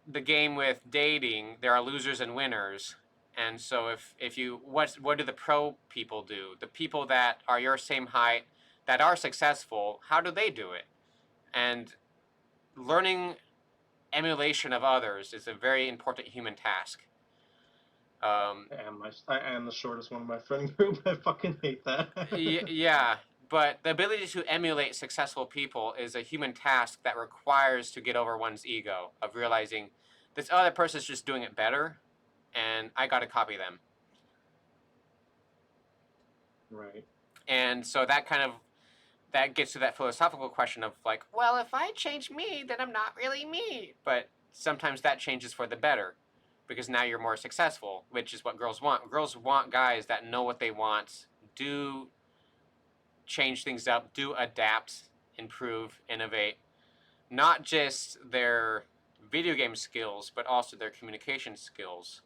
the game with dating, there are losers and winners. And so if you what do the pro people do? The people that are your same height that are successful, how do they do it? And learning emulation of others is a very important human task. Um, I am the shortest one in my friend group. I fucking hate that. yeah, but the ability to emulate successful people is a human task that requires to get over one's ego of realizing this other person's just doing it better, and I got to copy them. Right. And so that gets to that philosophical question of like, well, if I change me, then I'm not really me. But sometimes that changes for the better because now you're more successful, which is what girls want. Girls want guys that know what they want, do change things up, do adapt, improve, innovate, not just their video game skills, but also their communication skills.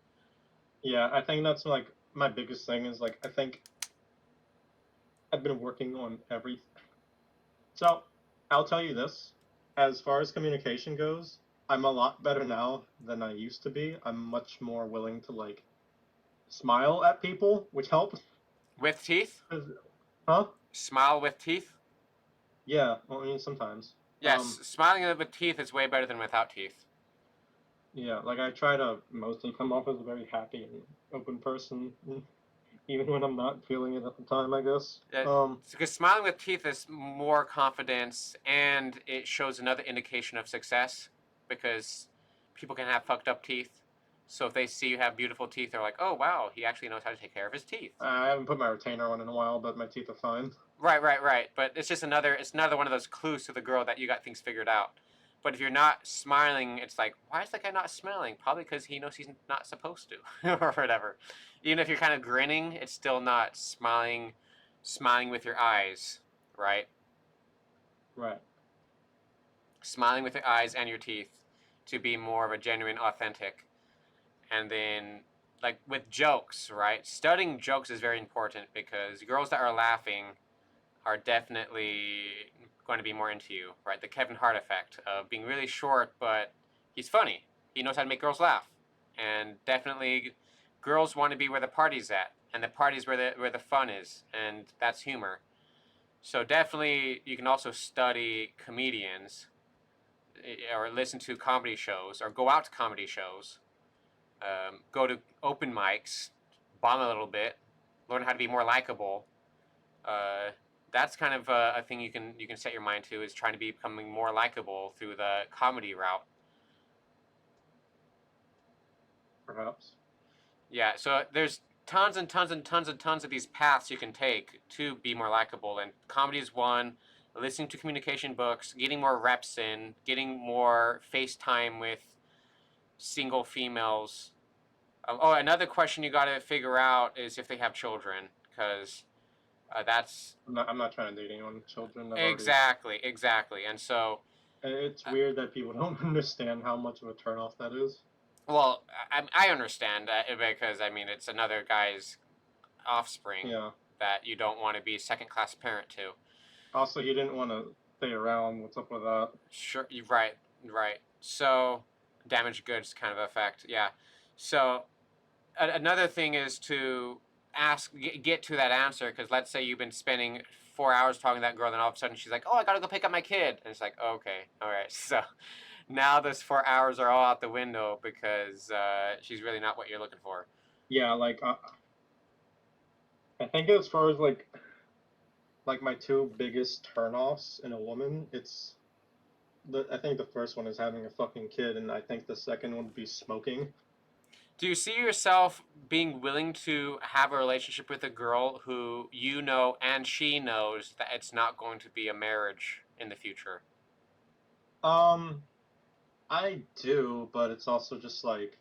Yeah, I think that's like my biggest thing is like I think I've been working on every. So I'll tell you this: as far as communication goes, I'm a lot better now than I used to be. I'm much more willing to like smile at people, which helps. With teeth? 'Cause- Huh? Smile with teeth? Yeah. Well, I mean, sometimes. Yes, smiling with teeth is way better than without teeth. Yeah. Like I try to mostly come off as a very happy and open person, even when I'm not feeling it at the time. I guess. Because smiling with teeth is more confidence and it shows another indication of success because people can have fucked up teeth. So if they see you have beautiful teeth, they're like, oh, wow, he actually knows how to take care of his teeth. I haven't put my retainer on in a while, but my teeth are fine. Right, right, right. But it's another one of those clues to the girl that you got things figured out. But if you're not smiling, it's like, why is that guy not smiling? Probably because he knows he's not supposed to, or whatever. Even if you're kind of grinning, it's still not smiling with your eyes, right? Right. Smiling with your eyes and your teeth to be more of a genuine, authentic. And then, like with jokes, right? Studying jokes is very important because girls that are laughing are definitely going to be more into you, right? The Kevin Hart effect of being really short, but he's funny. He knows how to make girls laugh, and definitely, girls want to be where the party's at, and the party's where the fun is, and that's humor. So definitely, you can also study comedians, or listen to comedy shows, or go out to comedy shows, go to open mics, bomb a little bit, learn how to be more likable. Uh, that's kind of a thing you can set your mind to is trying to be becoming more likable through the comedy route. Perhaps. Yeah, so there's tons and tons and tons and tons of these paths you can take to be more likable, and comedy is one. Listening to communication books, getting more reps in, getting more face time with single females. Oh, another question you got to figure out is if they have children, because that's I'm not trying to date anyone with children. I've already. exactly. And so, It's uh, weird that people don't understand how much of a turnoff that is. well, I understand because I mean it's another guy's offspring Yeah. that you don't want to be second class parent to. Also, he didn't want to stay around. What's up with that? Sure, you're right, right. So, damaged goods kind of effect, yeah. So, another thing is to get to that answer, because let's say you've been spending 4 hours talking to that girl, then all of a sudden she's like, oh, I gotta go pick up my kid, and it's like, okay, all right. So now those 4 hours are all out the window because she's really not what you're looking for. Yeah, like I think as far as like my two biggest turnoffs in a woman, I think the first one is having a fucking kid, and I think the second one would be smoking. Do you see yourself being willing to have a relationship with a girl who you know and she knows that it's not going to be a marriage in the future? Um, I do, but it's also just like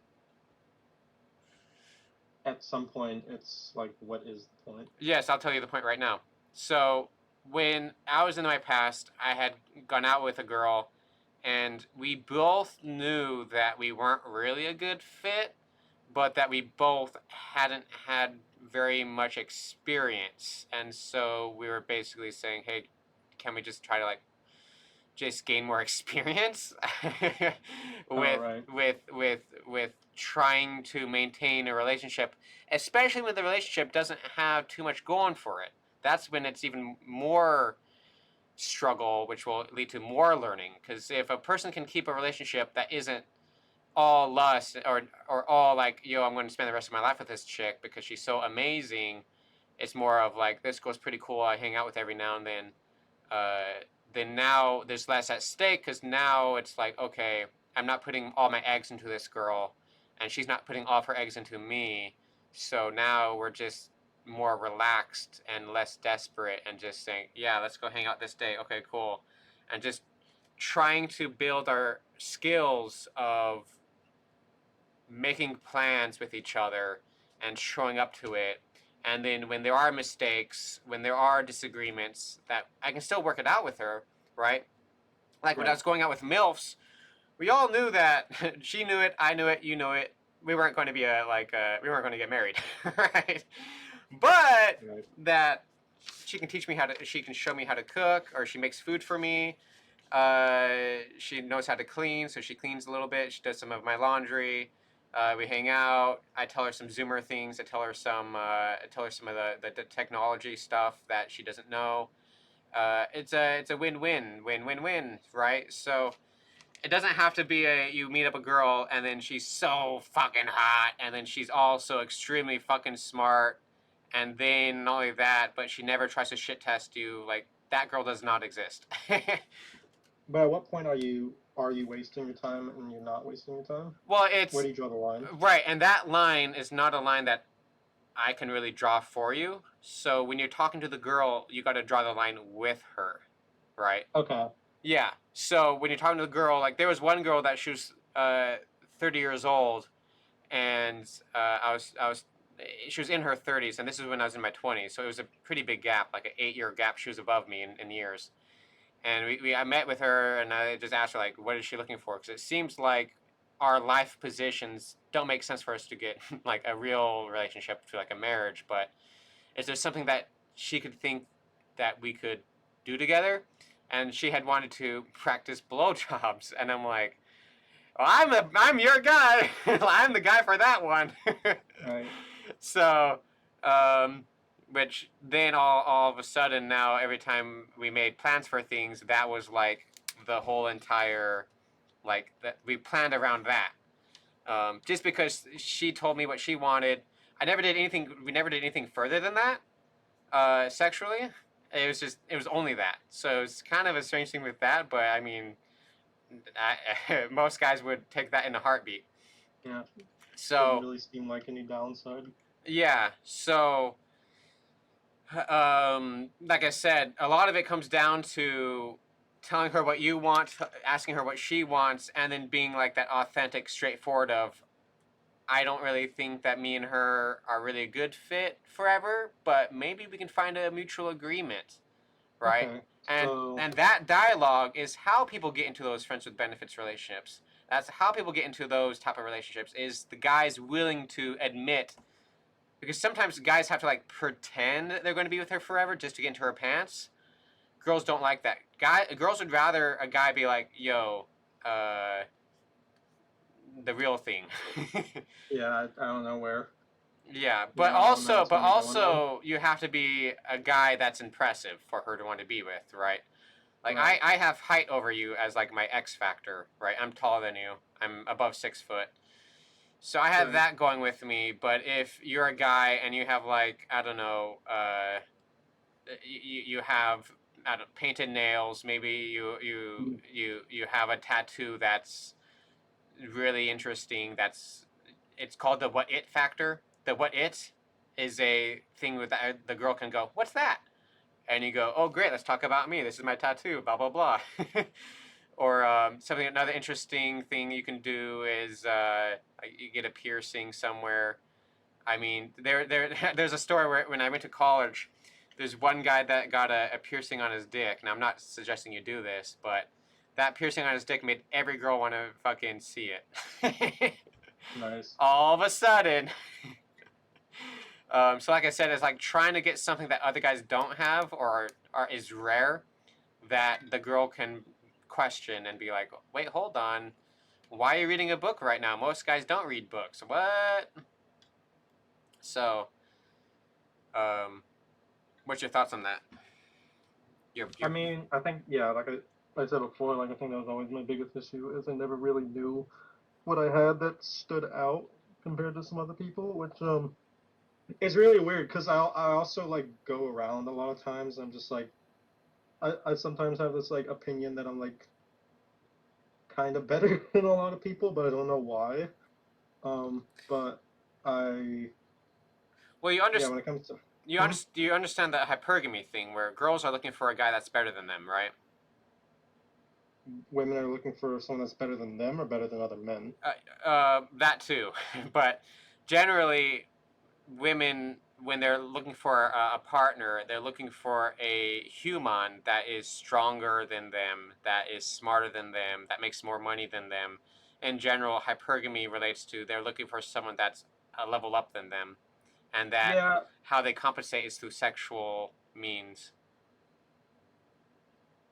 at some point it's like, what is the point? Yes, I'll tell you the point right now. So, when I was in my past, I had gone out with a girl, and we both knew that we weren't really a good fit, but that we both hadn't had very much experience. And so we were basically saying, hey, can we just try to like just gain more experience Oh, with right. with trying to maintain a relationship, especially when the relationship doesn't have too much going for it. That's when it's even more struggle, which will lead to more learning. Because if a person can keep a relationship that isn't all lust or all like, yo, I'm going to spend the rest of my life with this chick because she's so amazing, it's more of like, this girl's pretty cool, I hang out with every now and then. uh, then now there's less at stake, because now it's like, okay, I'm not putting all my eggs into this girl, and she's not putting all of her eggs into me. So now we're just more relaxed and less desperate, and just saying, yeah, let's go hang out this day. Okay, cool, and just trying to build our skills of making plans with each other and showing up to it. And then when there are mistakes, when there are disagreements, that I can still work it out with her, right? Like when I Right. was going out with MILFs, we all knew that she knew it, I knew it, you know it. We weren't going to be we weren't going to get married, right? But Right. that she can show me how to cook, or she makes food for me. She knows how to clean, so she cleans a little bit. She does some of my laundry. We hang out. I tell her some Zoomer things. I tell her some of the technology stuff that she doesn't know. It's a win-win, right? So it doesn't have to be a you meet up a girl and then she's so fucking hot and then she's also extremely fucking smart, and then not only that, but she never tries to shit test you. Like, that girl does not exist. But at what point are you wasting your time and you're not wasting your time? Well, Where it's do you draw the line? right, and that line is not a line that I can really draw for you. So when you're talking to the girl, you got to draw the line with her, right? Okay. Yeah. So when you're talking to the girl, like there was one girl that she was 30 years old, and she was in her 30s, and this is when I was in my 20s. So it was a pretty big gap, like an 8 year gap. She was above me in years. And I met with her, and I just asked her like, what is she looking for? Because it seems like our life positions don't make sense for us to get like a real relationship to like a marriage. But is there something that she could think that we could do together? And she had wanted to practice blowjobs, and I'm like, well, I'm your guy. I'm the guy for that one. Right. So, um, which then all of a sudden now every time we made plans for things, that was like the whole entire, like that we planned around that. Just because she told me what she wanted, I never did anything. We never did anything further than that, sexually. It was only that. So it's kind of a strange thing with that, but I mean, most guys would take that in a heartbeat. Yeah. Doesn't So really seem like any downside. yeah, so like I said, a lot of it comes down to telling her what you want, asking her what she wants, and then being like that authentic, straightforward of, I don't really think that me and her are really a good fit forever, but maybe we can find a mutual agreement, right? Okay. And So, and that dialogue is how people get into those friends with benefits relationships. That's how people get into those type of relationships. Is the guy's willing to admit, because sometimes guys have to like pretend that they're going to be with her forever just to get into her pants. Girls don't like that. Girls would rather a guy be like, "Yo, uh, the real thing." yeah, I don't know where. Yeah, You know, I don't know what's but gonna be going on. also you have to be a guy that's impressive for her to want to be with, right? Like Right. I have height over you as like my X factor, right? I'm taller than you. I'm above 6 foot. So I have Right. that going with me. But if you're a guy and you have like I don't know, you have I don't, painted nails, maybe you have a tattoo that's really interesting. That's it's called the what it factor. The what it is a thing with the girl can go, what's that? And you go, oh great, let's talk about me. This is my tattoo. Blah blah blah. Or something. Another interesting thing you can do is like you get a piercing somewhere. I mean, there's a story where when I went to college, there's one guy that got a piercing on his dick. Now I'm not suggesting you do this, but that piercing on his dick made every girl want to fucking see it. Nice. All of a sudden. So like I said, it's like trying to get something that other guys don't have or is rare that the girl can question and be like, wait, hold on. Why are you reading a book right now? Most guys don't read books. What? So, um, what's your thoughts on that? I Your mean, I think yeah, like I said before, like I think that was always my biggest issue is I never really knew what I had that stood out compared to some other people, which is really weird because I also like go around a lot of times. I'm just like I sometimes have this like opinion that I'm like kind of better than a lot of people, but I don't know why. But I well, yeah, when it comes to hmm? you understand the hypergamy thing where girls are looking for a guy that's better than them, right? Women are looking for someone that's better than them or better than other men. That too, but generally women when they're looking for a partner, they're looking for a human that is stronger than them, that is smarter than them, that makes more money than them. In general, hypergamy relates to they're looking for someone that's a level up than them, and that Yeah, how they compensate is through sexual means.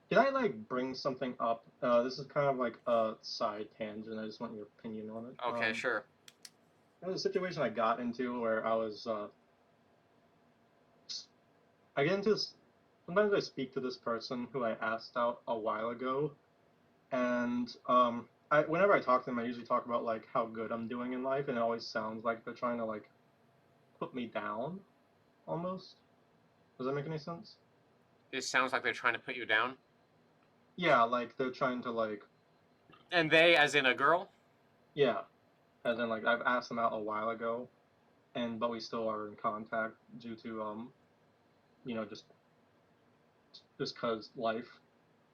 can I like bring something up? This is kind of like a side tangent. I just want your opinion on it. Okay, sure. There was a situation I got into where I was I get into this. Sometimes I speak to this person who I asked out a while ago, and whenever I talk to them, I usually talk about like how good I'm doing in life, and it always sounds like they're trying to like put me down, almost. Does that make any sense? It sounds like they're trying to put you down. Yeah, like they're trying to like And they, as in a girl? yeah, as in like I've asked them out a while ago, and but we still are in contact due to you know just cause life,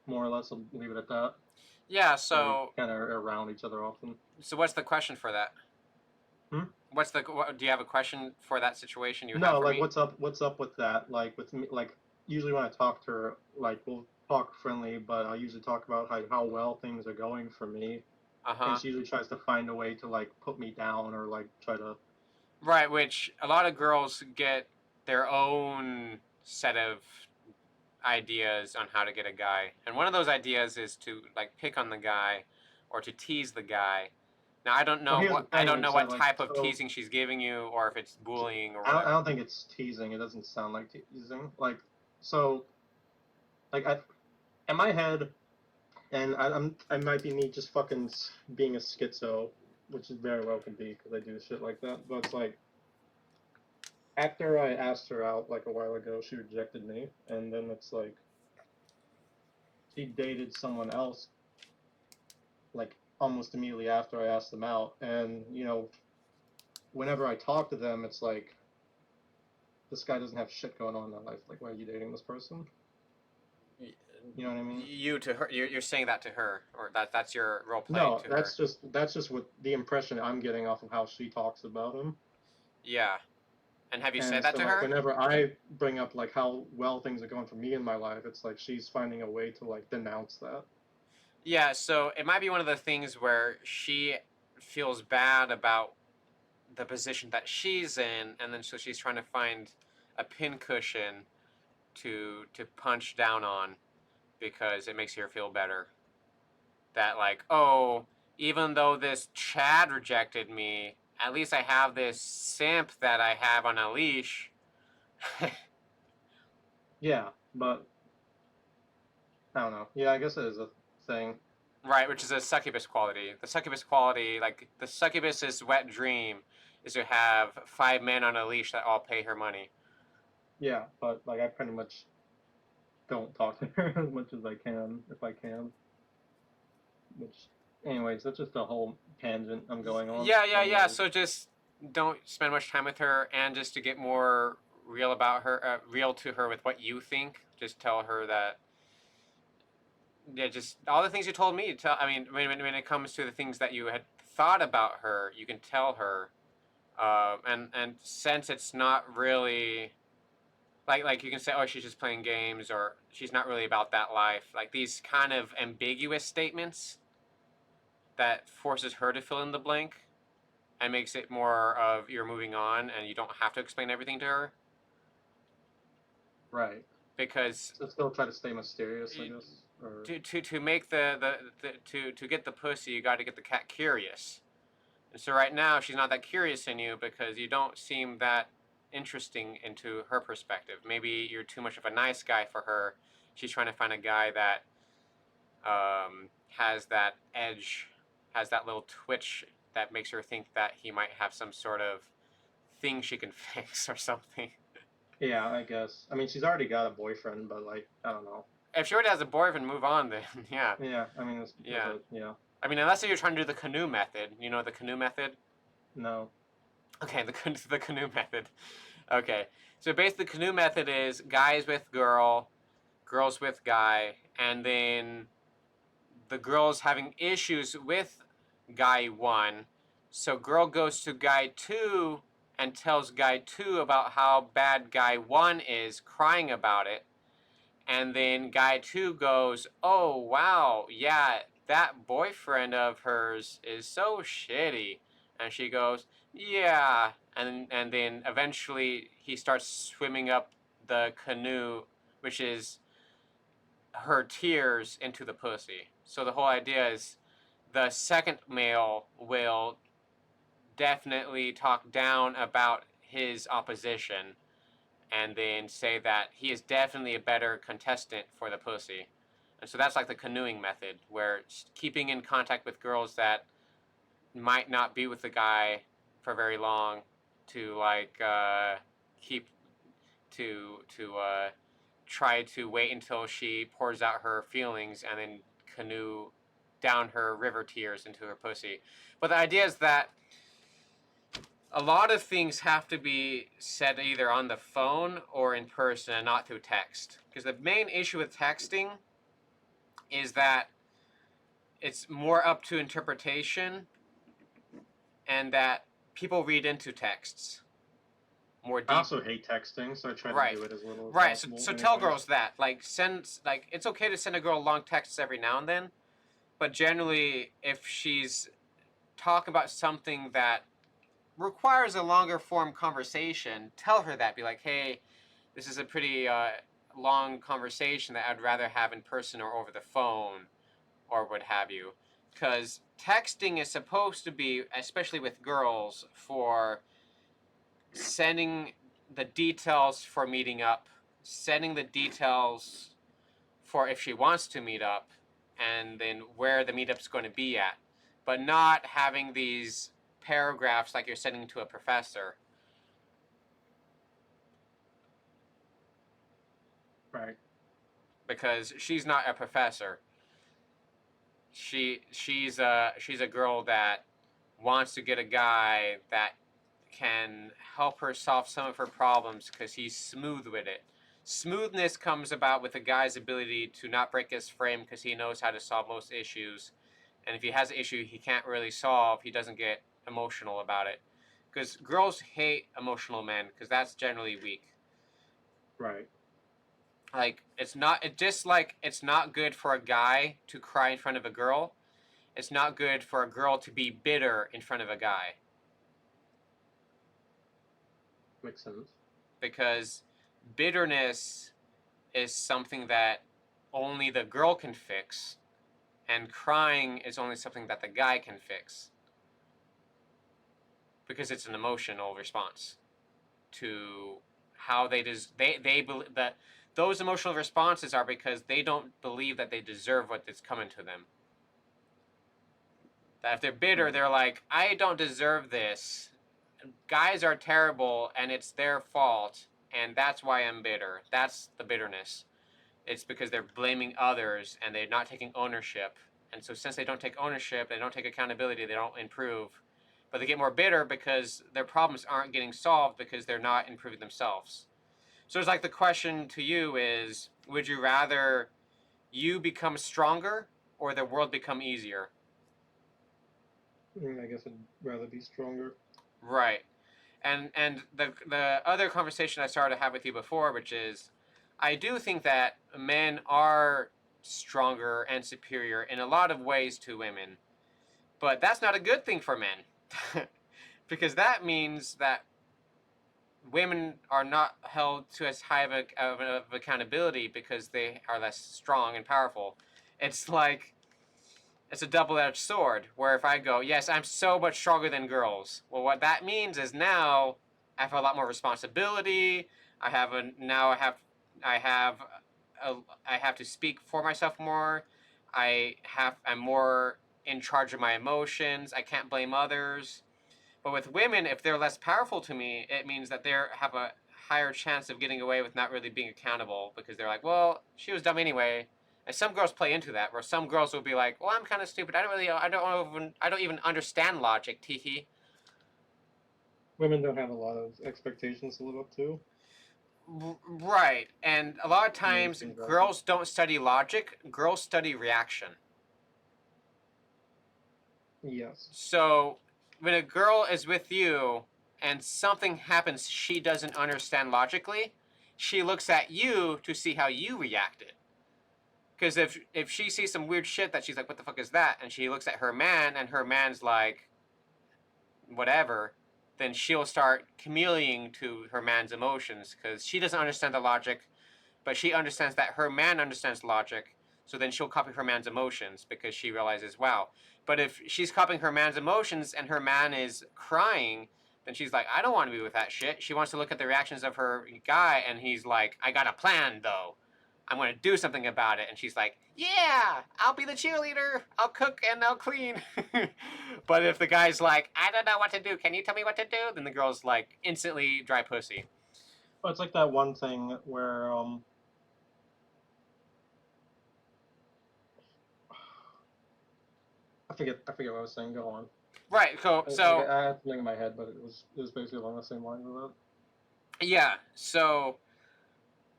more or less. I'll leave it at that. Yeah, So we so kind of are around each other often. so what's the question for that? Hmm? Do you have a question for that situation you have No, for like me? what's up with that? Like with me, like usually when I talk to her, like we'll talk friendly, but I usually talk about how well things are going for me, and Uh-huh. she usually tries to find a way to like put me down or like try to. Right, which a lot of girls get their own set of ideas on how to get a guy. And one of those ideas is to like pick on the guy or to tease the guy. Now Well, here's the I thing: don't know is that what like type of so teasing she's giving you or if it's bullying or I whatever. don't think it's teasing. It doesn't sound like teasing. Like so like in my head, and I might be me just fucking being a schizo, which is very well could be because I do shit like that. But it's like after I asked her out like a while ago, she rejected me, and then it's like she dated someone else like almost immediately after I asked them out, and you know whenever I talk to them, it's like this guy doesn't have shit going on in their life. Like, why are you dating this person? You know what I mean? You to her, you're saying that to her, or that's your role playing No, to her. that's just what the impression I'm getting off of how she talks about him. Yeah. And have you said And that so to like her? whenever I bring up like how well things are going for me in my life, it's like she's finding a way to like denounce that. Yeah, so it might be one of the things where she feels bad about the position that she's in, and then so she's trying to find a pincushion to punch down on because it makes her feel better. That like, oh, even though this Chad rejected me, at least I have this simp that I have on a leash. Yeah, but I don't know. Yeah, I guess it is a thing. Right, which is a succubus quality. The succubus quality, like the succubus's wet dream, is to have 5 men on a leash that all pay her money. Yeah, but like I pretty much don't talk to her as much as I can if I can. Which, anyways, that's just a whole tangent I'm going on. Yeah. So just don't spend much time with her, and just to get more real about her, real to her with what you think. Just tell her that. Yeah, just all the things you told me. I mean, when it comes to the things that you had thought about her, you can tell her. And since it's not really like you can say, oh, she's just playing games, or she's not really about that life. Like these kind of ambiguous statements that forces her to fill in the blank and makes it more of you're moving on and you don't have to explain everything to her. Right. Because So still try to stay mysterious, I guess. Or to make to get the pussy, you got to get the cat curious. And so right now she's not that curious in you because you don't seem that interesting into her perspective. Maybe you're too much of a nice guy for her. She's trying to find a guy that has that edge, has that little twitch that makes her think that he might have some sort of thing she can fix or something. yeah, I guess. I mean, she's already got a boyfriend, but like I don't know. If she already has a boyfriend, move on then. Yeah. Yeah, I mean, Yeah. yeah. I mean, unless you're trying to do the canoe method. You know the canoe method? No. Okay, the canoe method. Okay. So basically, the canoe method is guys with girl, girls with guy, and then the girl's having issues with guy one. So girl goes to guy two and tells guy two about how bad guy one is, crying about it. And then guy two goes, oh, wow, yeah, that boyfriend of hers is so shitty. And she goes, yeah. And then eventually he starts swimming up the canoe, which is her tears into the pussy. So the whole idea is the second male will definitely talk down about his opposition and then say that he is definitely a better contestant for the pussy. And so that's like the canoeing method, where keeping in contact with girls that might not be with the guy for very long to like keep to try to wait until she pours out her feelings and then canoe down her river tears into her pussy. But the idea is that a lot of things have to be said either on the phone or in person and not through text. Because the main issue with texting is that it's more up to interpretation and that people read into texts more I deep. also hate texting, so I try Right. to do it as little as Right. So, possible. so tell anyways. girls that. Like it's okay to send a girl long texts every now and then, but generally if she's talking about something that requires a longer form conversation, tell her that. Be like, hey, this is a pretty long conversation that I'd rather have in person or over the phone or what have you. Because texting is supposed to be, especially with girls, for sending the details for meeting up, sending the details for if she wants to meet up, and then where the meetup's going to be at, but not having these paragraphs like you're sending to a professor. Right. Because she's not a professor. She's a girl that wants to get a guy that can help her solve some of her problems because he's smooth with it. Smoothness comes about with a guy's ability to not break his frame because he knows how to solve most issues. And if he has an issue he can't really solve, he doesn't get emotional about it. Because girls hate emotional men because that's generally weak. Right. Like it's not good for a guy to cry in front of a girl. It's not good for a girl to be bitter in front of a guy. Makes sense. Because bitterness is something that only the girl can fix, and crying is only something that the guy can fix. because it's an emotional response to how they believe that those emotional responses are because they don't believe that they deserve what is coming to them. That if they're bitter, they're like, I don't deserve this. Guys are terrible and it's their fault, and that's why I'm bitter. That's the bitterness. It's because they're blaming others and they're not taking ownership. And so since they don't take ownership, they don't take accountability, they don't improve. But they get more bitter because their problems aren't getting solved because they're not improving themselves. So it's like the question to you is, would you rather you become stronger or the world become easier? I guess I'd rather be stronger. Right. And the other conversation I started to have with you before, which is, I do think that men are stronger and superior in a lot of ways to women, but that's not a good thing for men, because that means that women are not held to as high of accountability because they are less strong and powerful. It's like it's a double-edged sword where if I go, yes, I'm so much stronger than girls, well, what that means is now I have a lot more responsibility. I have a now I have a, I have to speak for myself more. I'm more in charge of my emotions. I can't blame others. But with women, if they're less powerful to me, it means that they have a higher chance of getting away with not really being accountable because they're like, well, she was dumb anyway. And some girls play into that, where some girls will be like, well, I'm kind of stupid. I don't even understand logic. Teehee. Women don't have a lot of expectations to live up to. Right. And a lot of Men times, seem like girls don't study logic. Girls study reaction. yes. So when a girl is with you and something happens she doesn't understand logically, she looks at you to see how you reacted. Because if she sees some weird shit that she's like, what the fuck is that? And she looks at her man and her man's like, whatever, then she'll start chameleoning to her man's emotions because she doesn't understand the logic, but she understands that her man understands logic. So then she'll copy her man's emotions because she realizes, wow. But if she's copying her man's emotions and her man is crying, then she's like, I don't want to be with that shit. She wants to look at the reactions of her guy, and he's like, I got a plan though. I'm going to do something about it. And she's like, yeah, I'll be the cheerleader. I'll cook and I'll clean. But if the guy's like, I don't know what to do. Can you tell me what to do? Then the girl's like, instantly dry pussy. But it's like that one thing where I forget what I was saying. Go on. Right. I had something in my head, but it was basically along the same lines of that. Yeah. So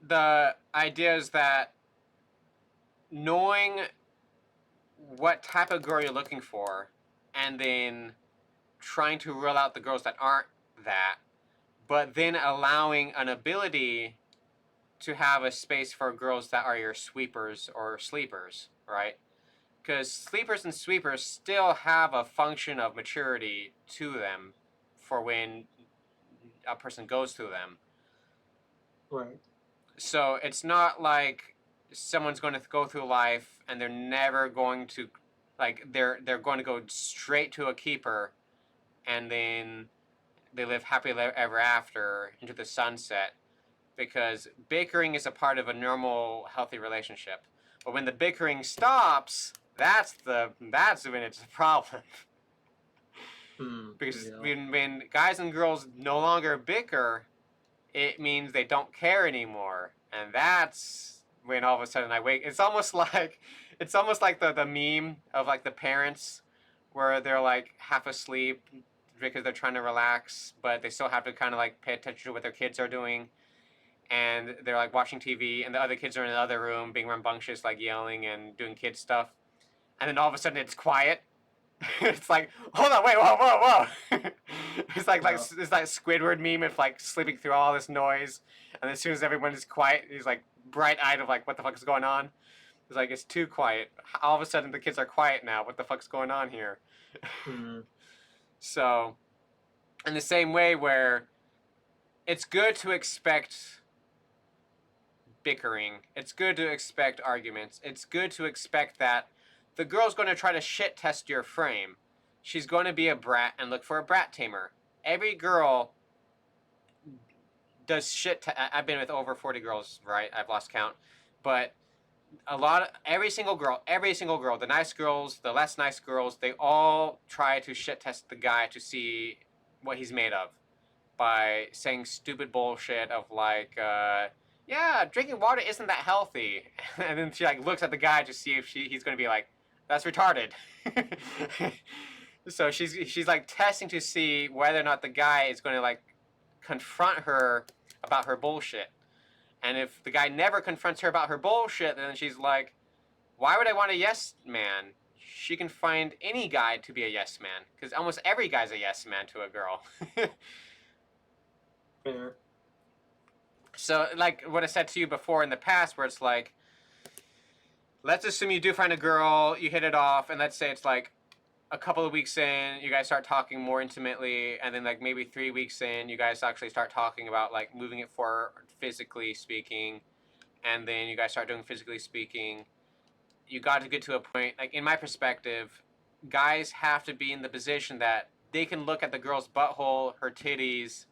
the idea is that knowing what type of girl you're looking for and then trying to rule out the girls that aren't that, but then allowing an ability to have a space for girls that are your sweepers or sleepers, right? Because sleepers and sweepers still have a function of maturity to them for when a person goes through them. Right. So it's not like someone's going to go through life and they're never going to, like, they're going to go straight to a keeper and then they live happily ever after into the sunset, because bickering is a part of a normal healthy relationship. But when the bickering stops, that's when it's a problem. Because Yeah. when guys and girls no longer bicker, it means they don't care anymore, and that's when all of a sudden I wake. It's almost like the meme of like the parents where they're like half asleep because they're trying to relax, but they still have to kind of like pay attention to what their kids are doing, and they're like watching TV, and the other kids are in the other room being rambunctious, like yelling and doing kid stuff, and then all of a sudden it's quiet. It's like, hold on, wait, whoa, whoa, whoa. It's like Yeah. it's like Squidward meme of like sleeping through all this noise, and as soon as everyone is quiet, he's like bright eyed of like, what the fuck is going on? It's like it's too quiet. All of a sudden the kids are quiet now. What the fuck's going on here? So, in the same way, where it's good to expect bickering, it's good to expect arguments, it's good to expect that the girl's going to try to shit test your frame. She's going to be a brat and look for a brat tamer. every girl does shit. I've been with over 40 girls, right? I've lost count, but every single girl, the nice girls, the less nice girls, they all try to shit test the guy to see what he's made of by saying stupid bullshit of like, yeah, drinking water isn't that healthy, and then she like looks at the guy to see if he's going to be like, that's retarded. So she's like testing to see whether or not the guy is going to like confront her about her bullshit. And if the guy never confronts her about her bullshit, then she's like, why would I want a yes man? She can find any guy to be a yes man, because almost every guy's a yes man to a girl. Fair. So, like what I said to you before in the past, where it's like, let's assume you do find a girl, you hit it off, and let's say it's like a couple of weeks in, you guys start talking more intimately, and then like maybe 3 weeks in, you guys actually start talking about like moving it forward physically speaking, and then you guys start doing physically speaking. You got to get to a point, like in my perspective, guys have to be in the position that they can look at the girl's butthole, her titties,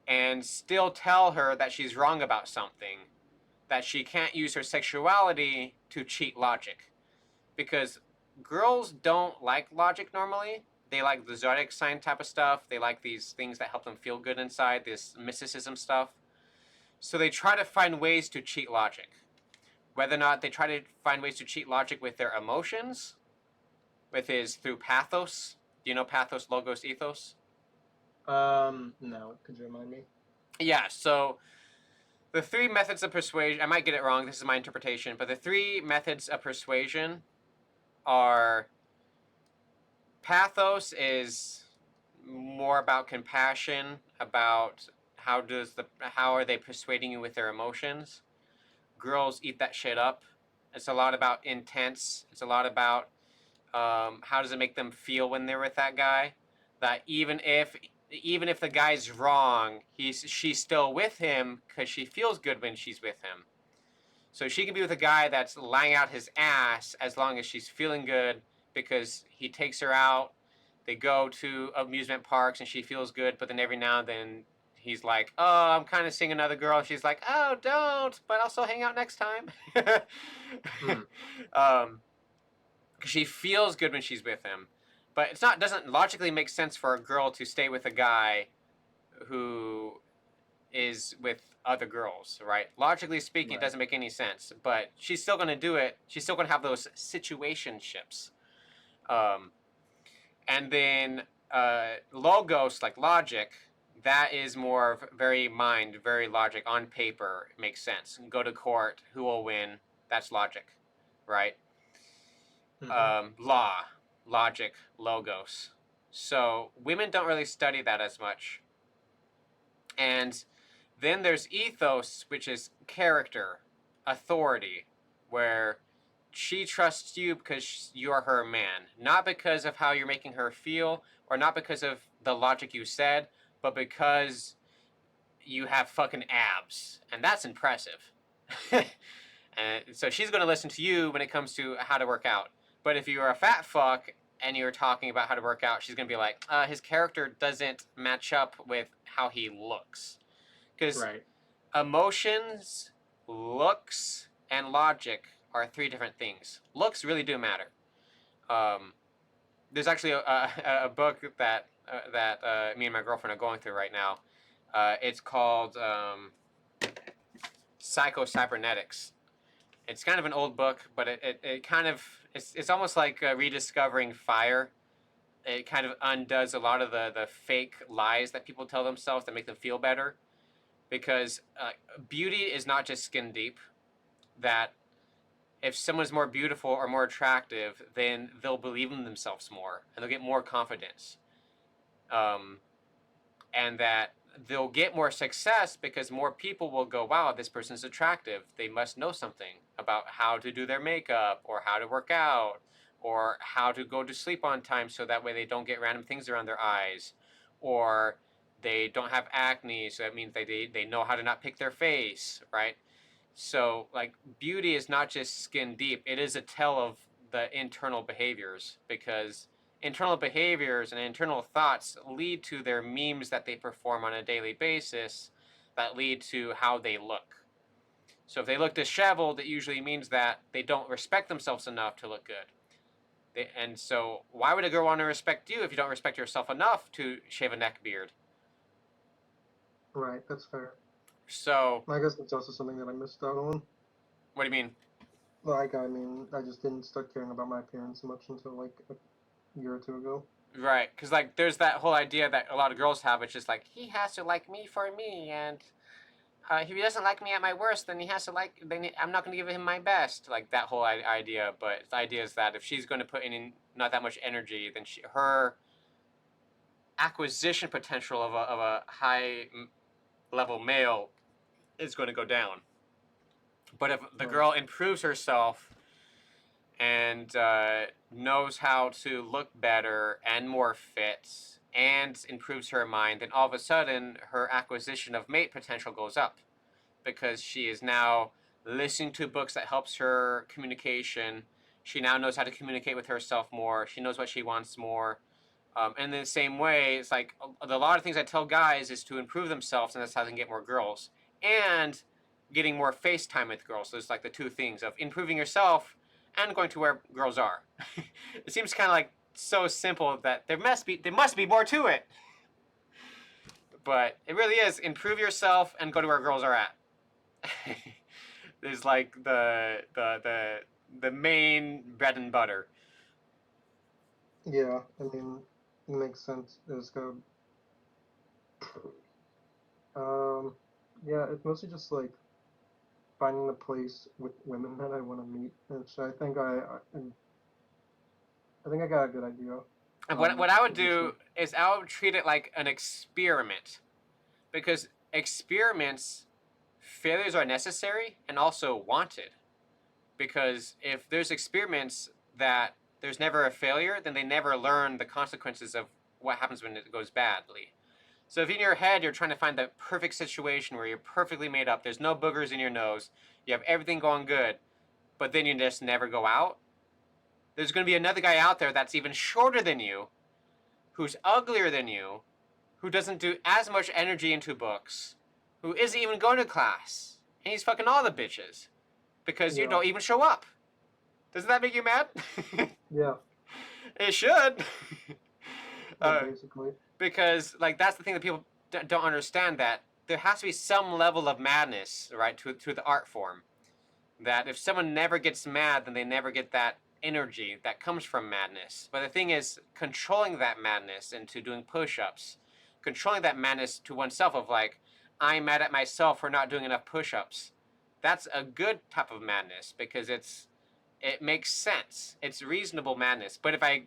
and still tell her that she's wrong about something, that she can't use her sexuality to cheat logic. Because girls don't like logic normally. They like the zodiac sign type of stuff. They like these things that help them feel good inside, this mysticism stuff. So they try to find ways to cheat logic. Whether or not they try to find ways to cheat logic with their emotions, through pathos. Do you know pathos, logos, ethos? No, could you remind me? Yeah, so the three methods of persuasion, I might get it wrong, this is my interpretation, but the three methods of persuasion are pathos is more about compassion, about how are they persuading you with their emotions. Girls eat that shit up. It's a lot about intense. It's a lot about how does it make them feel when they're with that guy. That even if the guy's wrong, she's still with him because she feels good when she's with him. So she can be with a guy that's lying out his ass as long as she's feeling good because he takes her out. They go to amusement parks and she feels good, but then every now and then he's like, "Oh, I'm kind of seeing another girl." She's like, "Oh, don't, but I'll still hang out next time." Hmm. She feels good when she's with him, but doesn't logically make sense for a girl to stay with a guy who is with other girls, right? Logically speaking, It Right. doesn't make any sense, but she's still going to do it. She's still going to have those situationships. Um, and then logos, like logic, that is more very mind, very logic on paper. It makes sense. Go to court, who will win? That's logic, right? Mm-hmm. Law, logic, logos. So women don't really study that as much. And then there's ethos, which is character, authority, where she trusts you because you're her man, not because of how you're making her feel or not because of the logic you said, but because you have fucking abs, and that's impressive. And so she's going to listen to you when it comes to how to work out. But if you're a fat fuck and you're talking about how to work out, she's going to be like, his character doesn't match up with how he looks. Because Right. emotions, looks, and logic are three different things. Looks really do matter. There's actually a book that me and my girlfriend are going through right now. It's called Psycho-Cybernetics. It's kind of an old book, but it kind of it's almost like rediscovering fire. It kind of undoes a lot of the fake lies that people tell themselves that make them feel better. Because beauty is not just skin deep. That if someone's more beautiful or more attractive, then they'll believe in themselves more and they'll get more confidence. Um, and that they'll get more success because more people will go, wow, this person's attractive. They must know something about how to do their makeup or how to work out or how to go to sleep on time so that way they don't get random things around their eyes or they don't have acne, so that means they know how to not pick their face, right? So like beauty is not just skin deep, it is a tell of the internal behaviors because internal behaviors and internal thoughts lead to their memes that they perform on a daily basis that lead to how they look. So if they look disheveled, it usually means that they don't respect themselves enough to look good. And so why would a girl want to respect you if you don't respect yourself enough to shave a neck beard? Right, that's fair. So I guess that's also something that I missed out on. what do you mean? Like, I mean, I just didn't start caring about my appearance so much until like a year or two ago. Right, because like there's that whole idea that a lot of girls have, which is like he has to like me for me, and if he doesn't like me at my worst, then he has to like. Then I'm not going to give him my best. Like that whole idea. But the idea is that if she's going to put in not that much energy, then her acquisition potential of a high level male is going to go down. But if the girl improves herself and knows how to look better and more fit and improves her mind, then all of a sudden her acquisition of mate potential goes up because she is now listening to books that helps her communication. She now knows how to communicate with herself more. She knows what she wants more. And in the same way, it's like a lot of things I tell guys is to improve themselves, and that's how they can get more girls. And getting more face time with girls. So it's like the two things of improving yourself and going to where girls are. It seems kind of like so simple that there must be more to it. But it really is improve yourself and go to where girls are at. Is like the main bread and butter. Yeah, I mean, it makes sense. It's good. Yeah, it's mostly just like finding a place with women that I want to meet, which I think I got a good idea. And what I would Eventually. do is I would treat it like an experiment, because experiments, failures are necessary and also wanted. Because if there's experiments that there's never a failure, then they never learn the consequences of what happens when it goes badly. So if in your head you're trying to find the perfect situation where you're perfectly made up, there's no boogers in your nose, you have everything going good, but then you just never go out, there's going to be another guy out there that's even shorter than you, who's uglier than you, who doesn't do as much energy into books, who isn't even going to class, and he's fucking all the bitches because you Yeah, don't even show up. Doesn't that make you mad? yeah, It should. yeah, uh, basically. because like that's the thing that people don't understand, that there has to be some level of madness, right, to the art form. That if someone never gets mad, then they never get that energy that comes from madness. But the thing is, controlling that madness into doing push-ups, controlling that madness to oneself of like, I'm mad at myself for not doing enough push-ups. That's a good type of madness because it makes sense. It's reasonable madness. But if I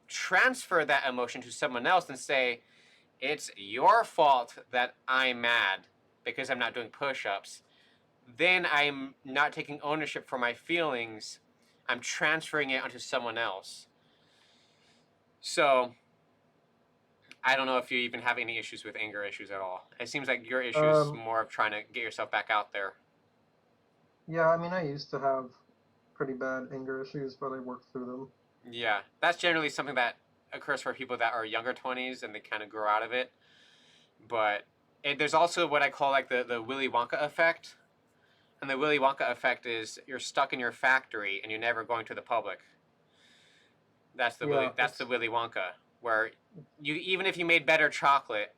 transfer that emotion to someone else and say, it's your fault that I'm mad because I'm not doing push-ups, then I'm not taking ownership for my feelings. I'm transferring it onto someone else. So I don't know if you even have any issues with anger issues at all. It seems like your issue is Um, more of trying to get yourself back out there. yeah, I mean, I used to have pretty bad anger issues, but I worked through them. Yeah, that's generally something that occurs for people that are younger 20s and they kind of grow out of it. But there's also what I call like the Willy Wonka effect. And the Willy Wonka effect is you're stuck in your factory and you're never going to the public. Yeah, That's the Willy Wonka, where you, even if you made better chocolate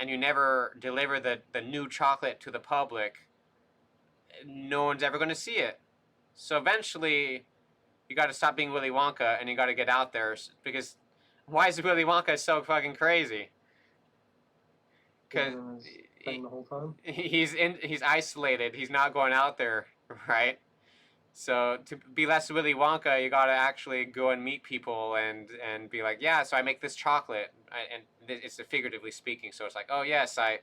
and you never deliver the new chocolate to the public, no one's ever going to see it. So eventually, you got to stop being Willy Wonka and you got to get out there, because why is Willy Wonka so fucking crazy? Because doing his thing the whole time. he's isolated. He's not going out there, right? So to be less Willy Wonka, you gotta actually go and meet people and be like, yeah, so I make this chocolate, and it's figuratively speaking. So it's like, oh yes, I've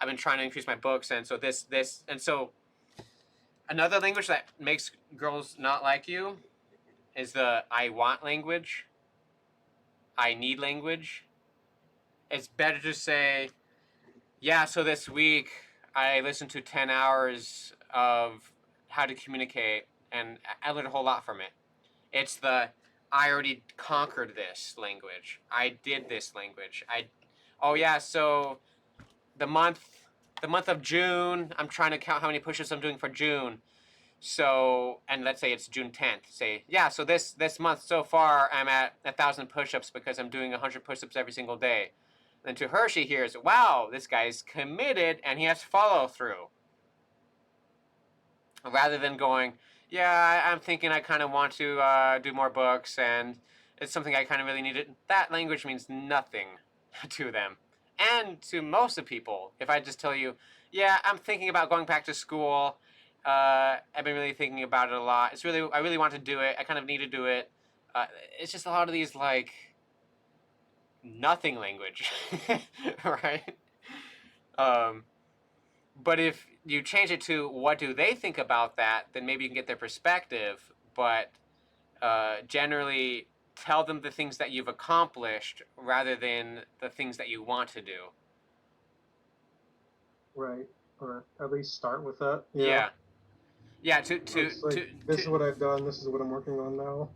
been trying to increase my books, and so this, and so another language that makes girls not like you is the I want language, I need language. It's better to say, yeah, so this week I listened to 10 hours of how to communicate, and I learned a whole lot from it. It's the I already conquered this language. I did this language. Oh yeah, so the month the month of June, I'm trying to count how many push-ups I'm doing for June. So, and let's say it's June 10th. Say, yeah, so this month so far I'm at 1,000 push-ups because I'm doing 100 push-ups every single day. Then to her she hears, wow, this guy's committed and he has follow through. Rather than going, yeah, I'm thinking I kind of want to do more books and it's something I kind of really needed. That language means nothing to them. And to most of people, if I just tell you, yeah, I'm thinking about going back to school. I've been really thinking about it a lot. I really want to do it. I kind of need to do it. It's just a lot of these like nothing language, right? Um, but if you change it to what do they think about that, then maybe you can get their perspective. But generally, tell them the things that you've accomplished rather than the things that you want to do. Right. Or at least start with that. Yeah. Yeah, yeah. It's like, this is what I've done. This is what I'm working on now.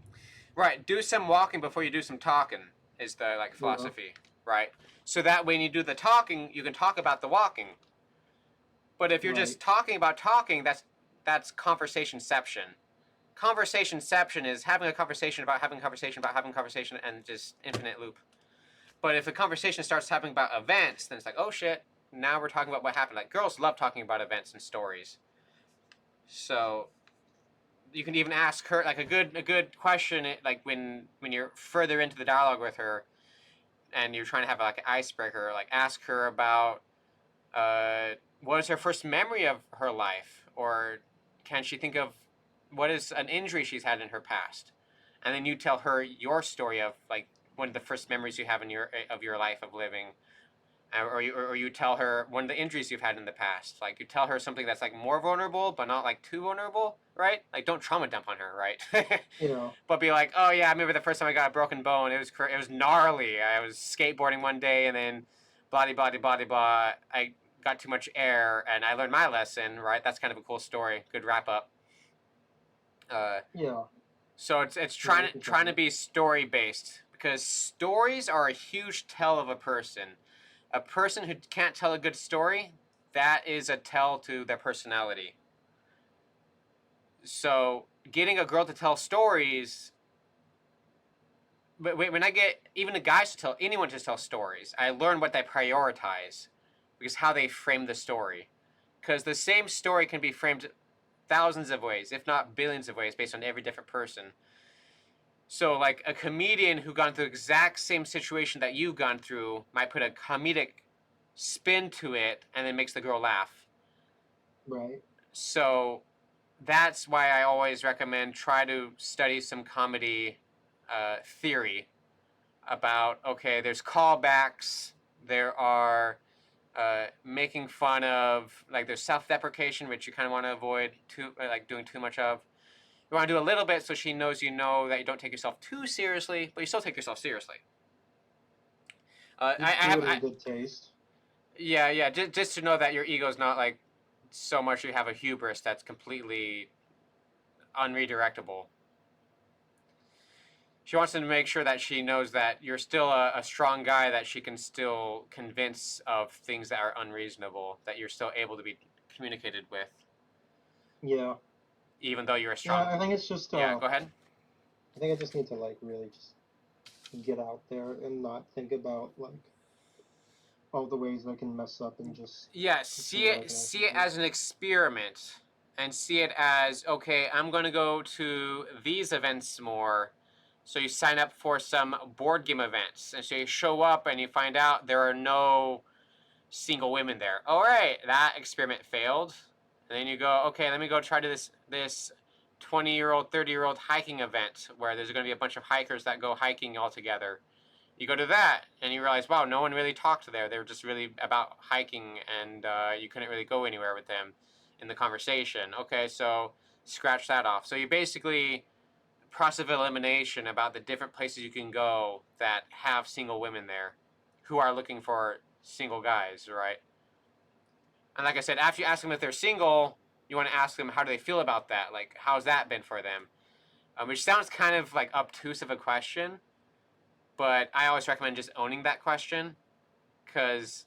Right. Do some walking before you do some talking is the like Yeah. philosophy, right? So that when you do the talking, you can talk about the walking. But if you're Right. just talking about talking, that's conversationception. Conversationception is having a conversation about having a conversation about having a conversation and just infinite loop. But if the conversation starts happening about events, then it's like, oh shit, now we're talking about what happened. Like girls love talking about events and stories. So you can even ask her like a good question like when you're further into the dialogue with her and you're trying to have like an icebreaker, like ask her about what is her first memory of her life, or can she think of what is an injury she's had in her past, and then you tell her your story of like one of the first memories you have in your life of living, or you tell her one of the injuries you've had in the past. Like you tell her something that's like more vulnerable, but not like too vulnerable, right? Like don't trauma dump on her, right? Yeah. But be like, oh yeah, I remember the first time I got a broken bone. It was gnarly. I was skateboarding one day and then, blah blah blah blah blah. I got too much air and I learned my lesson. Right? That's kind of a cool story. Good wrap up. Uh, Yeah. so it's Yeah, I trying can to be story based because stories are a huge tell of a person. A person who can't tell a good story, that is a tell to their personality. So getting a girl to tell stories, but when I get even the guys to tell anyone to tell stories, I learn what they prioritize because how they frame the story. Because the same story can be framed thousands of ways, if not billions of ways, based on every different person. So, like a comedian who gone through the exact same situation that you've gone through might put a comedic spin to it and then makes the girl laugh. Right. So that's why I always recommend try to study some comedy theory about okay, there's callbacks, there are making fun of, like there's self-deprecation, which you kind of want to avoid too, like doing too much of. You want to do a little bit so she knows you know that you don't take yourself too seriously, but you still take yourself seriously. Just do it in good taste. Yeah, just to know that your ego is not like so much you have a hubris that's completely unredirectable. She wants to make sure that she knows that you're still a strong guy that she can still convince of things that are unreasonable, that you're still able to be communicated with, Yeah. even though you're a Yeah, strong. I think it's just Yeah, go ahead. I think I just need to like really just get out there and not think about like all the ways I can mess up and just Yeah, see what I can see actually it do. as an experiment, and see it as okay. I'm going to go to these events more. So you sign up for some board game events, and so you show up and you find out there are no single women there. All right, that experiment failed. And then you go, okay, let me go try to this 20-year-old, 30-year-old hiking event where there's going to be a bunch of hikers that go hiking all together. You go to that and you realize, wow, no one really talked there. They were just really about hiking, and you couldn't really go anywhere with them in the conversation. Okay, so scratch that off. So you basically process of elimination about the different places you can go that have single women there who are looking for single guys, right? And like I said, after you ask them if they're single, you want to ask them how do they feel about that? Like, how's that been for them? which sounds kind of like obtuse of a question, but I always recommend just owning that question, because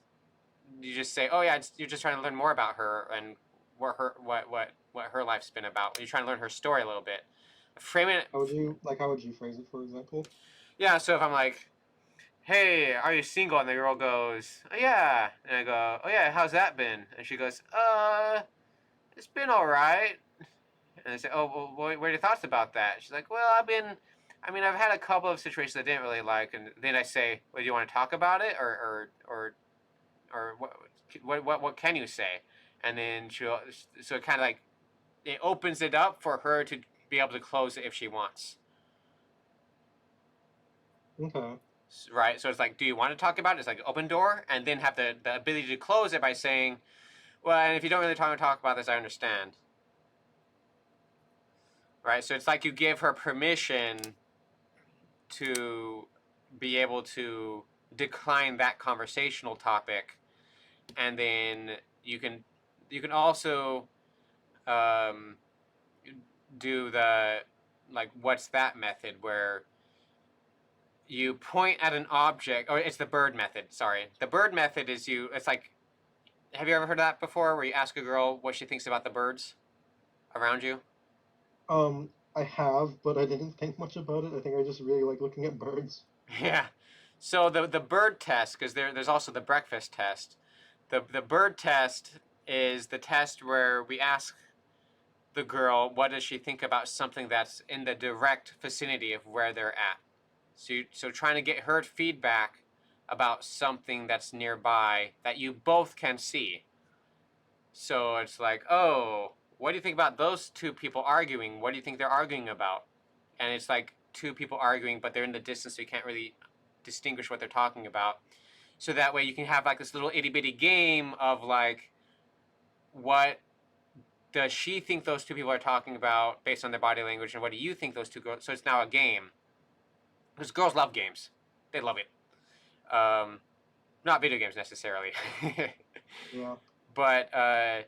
you just say, "Oh yeah, you're just trying to learn more about her and what her life's been about. You're trying to learn her story a little bit." Frame it. How would you phrase it, for example? Yeah. So if I'm like, "Hey, are you single?" and the girl goes, "Oh yeah," and I go, "Oh yeah, how's that been?" and she goes, it's been all right." And I say, "Oh, well, what are your thoughts about that?" She's like, "Well, I've had a couple of situations I didn't really like." And then I say, "Well, do you want to talk about it, or what can you say?" And then so it kind of like, it opens it up for her to be able to close it if she wants. Okay. Right? So it's like, do you want to talk about it? It's like an open door, and then have the ability to close it by saying, "Well, and if you don't really talk about this, I understand." Right? So it's like you give her permission to be able to decline that conversational topic, and then you can also um, do the, like, what's that method, where you point at an object, or it's the bird method. Sorry, the bird method is it's like, have you ever heard of that before, where you ask a girl what she thinks about the birds around you? I have, but I didn't think much about it. I think I just really like looking at birds. Yeah. So the bird test, because there's also the breakfast test. The bird test is the test where we ask the girl what does she think about something that's in the direct vicinity of where they're at. So trying to get her feedback about something that's nearby that you both can see. So it's like, "Oh, what do you think about those two people arguing? What do you think they're arguing about?" And it's like two people arguing, but they're in the distance, so you can't really distinguish what they're talking about. So that way you can have like this little itty bitty game of like, what does she think those two people are talking about based on their body language, and what do you think those two girls? So it's now a game, because girls love games, they love it. Not video games necessarily, Yeah. but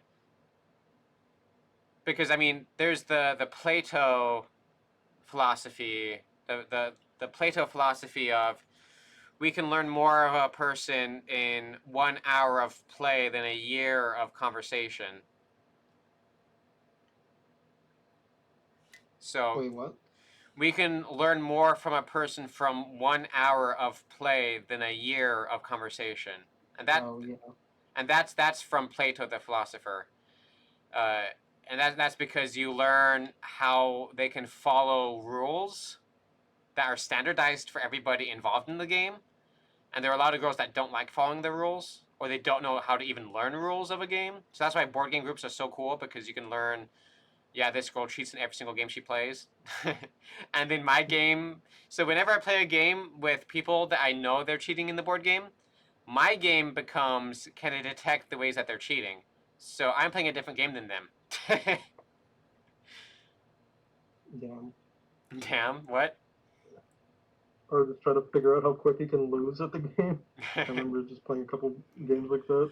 because I mean, there's the Plato philosophy, the Plato philosophy of, we can learn more of a person in 1 hour of play than a year of conversation. So Wait, what? we can learn more from a person from 1 hour of play than a year of conversation, and Oh, yeah. that's from Plato the philosopher. Uh, and that's because you learn how they can follow rules that are standardized for everybody involved in the game. And there are a lot of girls that don't like following the rules, or they don't know how to even learn rules of a game. So that's why board game groups are so cool, because you can learn, yeah, this girl cheats in every single game she plays. And in my game, so whenever I play a game with people that I know they're cheating in the board game, my game becomes, can I detect the ways that they're cheating? So I'm playing a different game than them. Damn. Damn, what? Or just try to figure out how quick you can lose at the game. I remember just playing a couple games like that.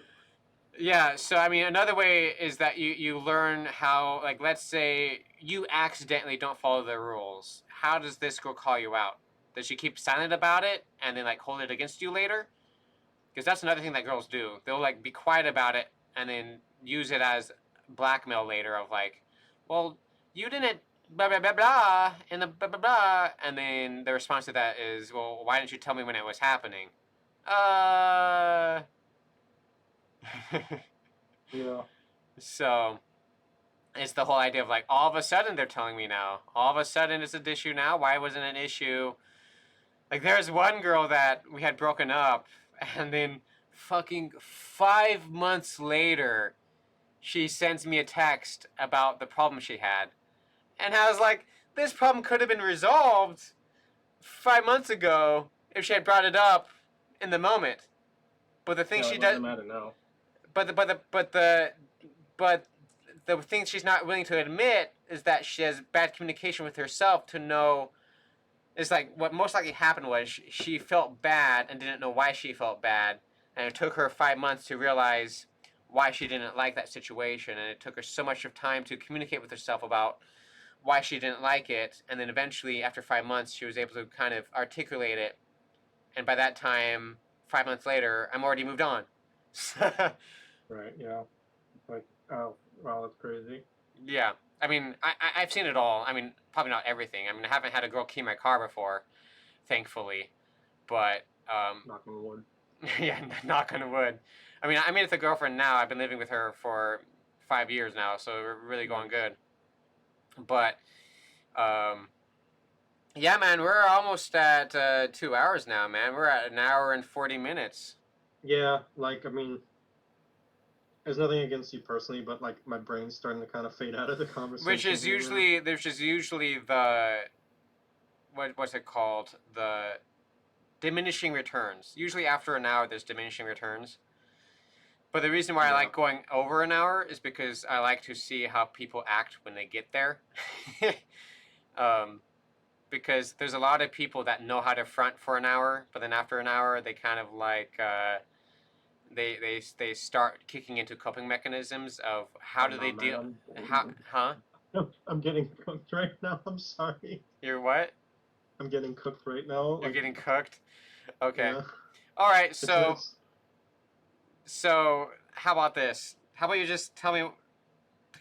Yeah, so I mean, another way is that you learn how, like, let's say you accidentally don't follow the rules. How does this girl call you out? Does she keep silent about it and then like hold it against you later? Because that's another thing that girls do. They'll like be quiet about it and then use it as blackmail later of like, "Well, you didn't blah blah blah blah in the blah blah blah," and then the response to that is, "Well, why didn't you tell me when it was happening?" Uh. Yeah. So it's the whole idea of like, all of a sudden they're telling me now. All of a sudden it's an issue now. Why wasn't it an issue? Like, there's one girl that we had broken up, and then fucking 5 months later, she sends me a text about the problem she had. And I was like, this problem could have been resolved 5 months ago if she had brought it up in the moment. But the thing Yeah, she it does, doesn't matter now. but the thing she's not willing to admit is that she has bad communication with herself to know. It's like, what most likely happened was she felt bad and didn't know why she felt bad, and it took her 5 months to realize why she didn't like that situation, and it took her so much of time to communicate with herself about why she didn't like it, and then eventually after 5 months she was able to kind of articulate it, and by that time 5 months later I'm already moved on. Right. Yeah. Like, oh, wow, that's crazy. Yeah, I mean, I've seen it all. I mean, probably not everything. I mean, I haven't had a girl key my car before, thankfully, but Knock on wood. yeah, knock on wood. I mean, it's a girlfriend now. I've been living with her for 5 years now, so we're really going Nice. good. But um, yeah, man, we're almost at 2 hours now, man. We're at an hour and 40 minutes. Yeah, like, I mean, there's nothing against you personally, but like my brain's starting to kind of fade out of the conversation here, man. Which is usually the what's it called, the diminishing returns. Usually after an hour, there's diminishing returns. But the reason why I Yeah. like going over an hour is because I like to see how people act when they get there. um, because there's a lot of people that know how to front for an hour, but then after an hour, they kind of like they start kicking into coping mechanisms of how Oh do no, they deal. man. How, huh? I'm getting cooked right now. I'm sorry. You're what? I'm getting cooked right now. You're Like, getting cooked. Okay. yeah. All right. It's it's So how about this? How about you just tell me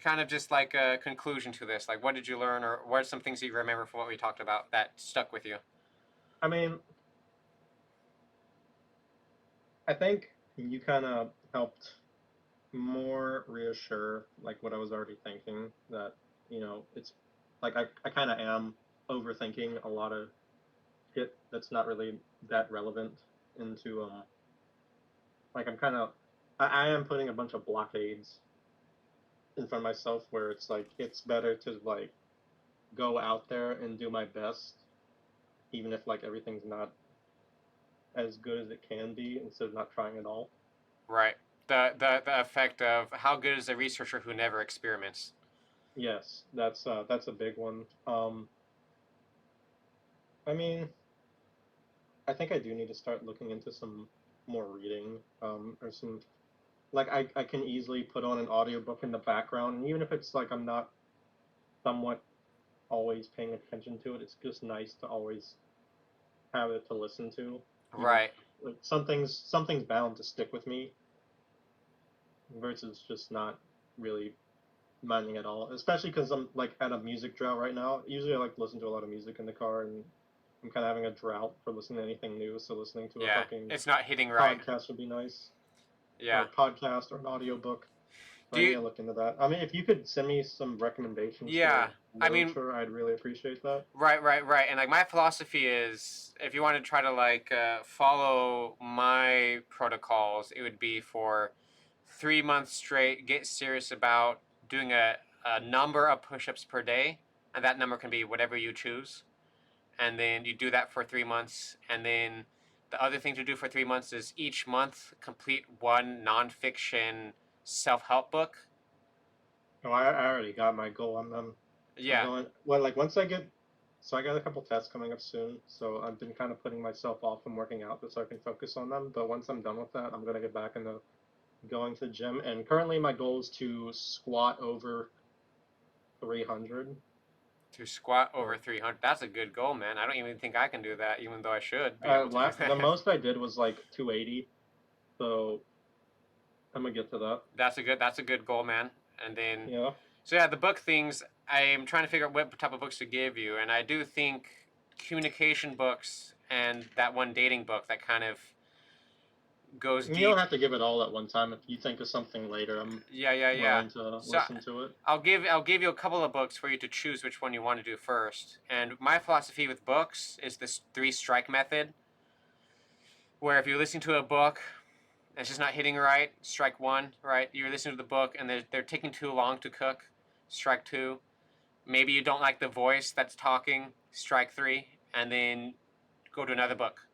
kind of just like a conclusion to this? Like, what did you learn, or what are some things you remember from what we talked about that stuck with you? I mean, I think you kind of helped more reassure like what I was already thinking that, it's like I kind of am overthinking a lot of shit that's not really that relevant into like I'm kind of I am putting a bunch of blockades in front of myself where it's like it's better to like go out there and do my best even if like everything's not as good as it can be instead of not trying at all. Right. The effect of how good is a researcher who never experiments? Yes, that's a big one. I mean, I think I do need to start looking into some more reading, or some like I can easily put on an audiobook in the background, and even if it's like I'm not somewhat always paying attention to it, it's just nice to always have it to listen to, even if Right. like something's bound to stick with me versus just not really minding at all. Especially because I'm like at a music drought right now. Usually I like to listen to a lot of music in the car, and I'm kind of having a drought for listening to anything new. So listening to a Yeah. fucking It's not hitting right. podcast would be nice, or Yeah. a podcast or an audiobook. Do I need you? to look into that. I mean, if you could send me some recommendations Yeah. for I mean, literature, I'd really appreciate that. right. And like my philosophy is, if you want to try to like follow my protocols, it would be for 3 months straight. Get serious about doing a number of push-ups per day, and that number can be whatever you choose. And then you do that for 3 months, and then the other thing to do for 3 months is each month complete one nonfiction self-help book. No, I already got my goal. I'm Yeah, going well. Like once I get, so I got a couple tests coming up soon. So I've been kind of putting myself off from working out just so I can focus on them. But once I'm done with that, I'm gonna get back into going to the gym. And currently my goal is to squat over 300. to squat over So 300. That's a good goal, man. I don't even think I can do that, even though I should be able to do the that. most I did was like 280. So I'm gonna get to that. That's a good goal, man. And then, Yeah. so yeah, the book things. I'm trying to figure out what type of books to give you, and I do think communication books and that one dating book that kind of goes You don't deep. have to give it all at one time. If you think of something later, I'm Yeah. willing to So listen to it. I'll give you a couple of books for you to choose which one you want to do first. And my philosophy with books is this three strike method, where if you're listening to a book and it's just not hitting right, strike one. Right, you're listening to the book and they're taking too long to cook, strike two. Maybe you don't like the voice that's talking, strike three, and then go to another book.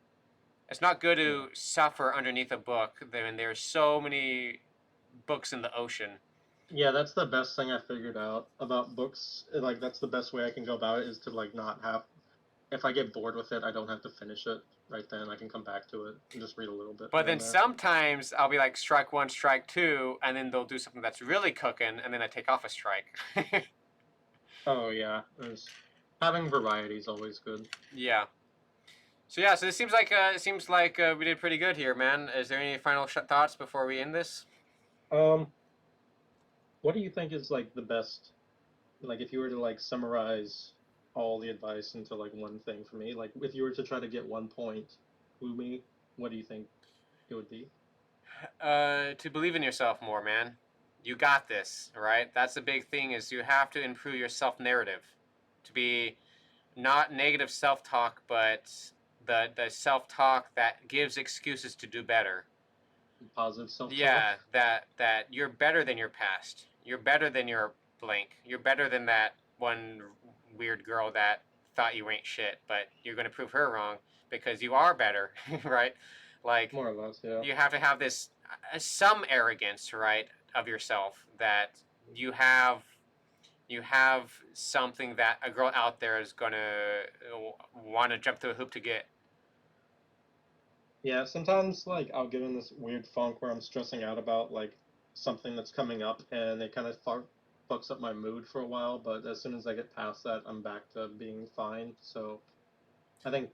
It's not good Yeah. to suffer underneath a book. There's so many books in the ocean. Yeah, that's the best thing I figured out about books. Like that's the best way I can go about it is to like not have if I get bored with it, I don't have to finish it right then. I can come back to it and just read a little bit But here then and there. sometimes I'll be like strike one, strike two, and then they'll do something that's really cooking, and then I take off a strike. Oh yeah, having variety is always good. Yeah. So yeah, so it seems like we did pretty good here, man. Is there any final thoughts before we end this? Um, what do you think is like the best? Like, if you were to like summarize all the advice into like one thing for me, like if you were to try to get 1 point, me, what do you think it would be? To believe in yourself more, man. You got this, right? That's the big thing is you have to improve your self-narrative. To be not negative self-talk, but the self-talk that gives excuses to do better. Positive self-talk. Yeah, that you're better than your past. You're better than your blank. You're better than that one weird girl that thought you ain't shit, but you're going to prove her wrong because you are better, right? Like More or less, yeah. you have to have this some arrogance, right, of yourself that you have you have something that a girl out there is going to want to jump through a hoop to get. Yeah, sometimes like I'll get in this weird funk where I'm stressing out about like something that's coming up and it kind of fucks up my mood for a while, but as soon as I get past that, I'm back to being fine. So I think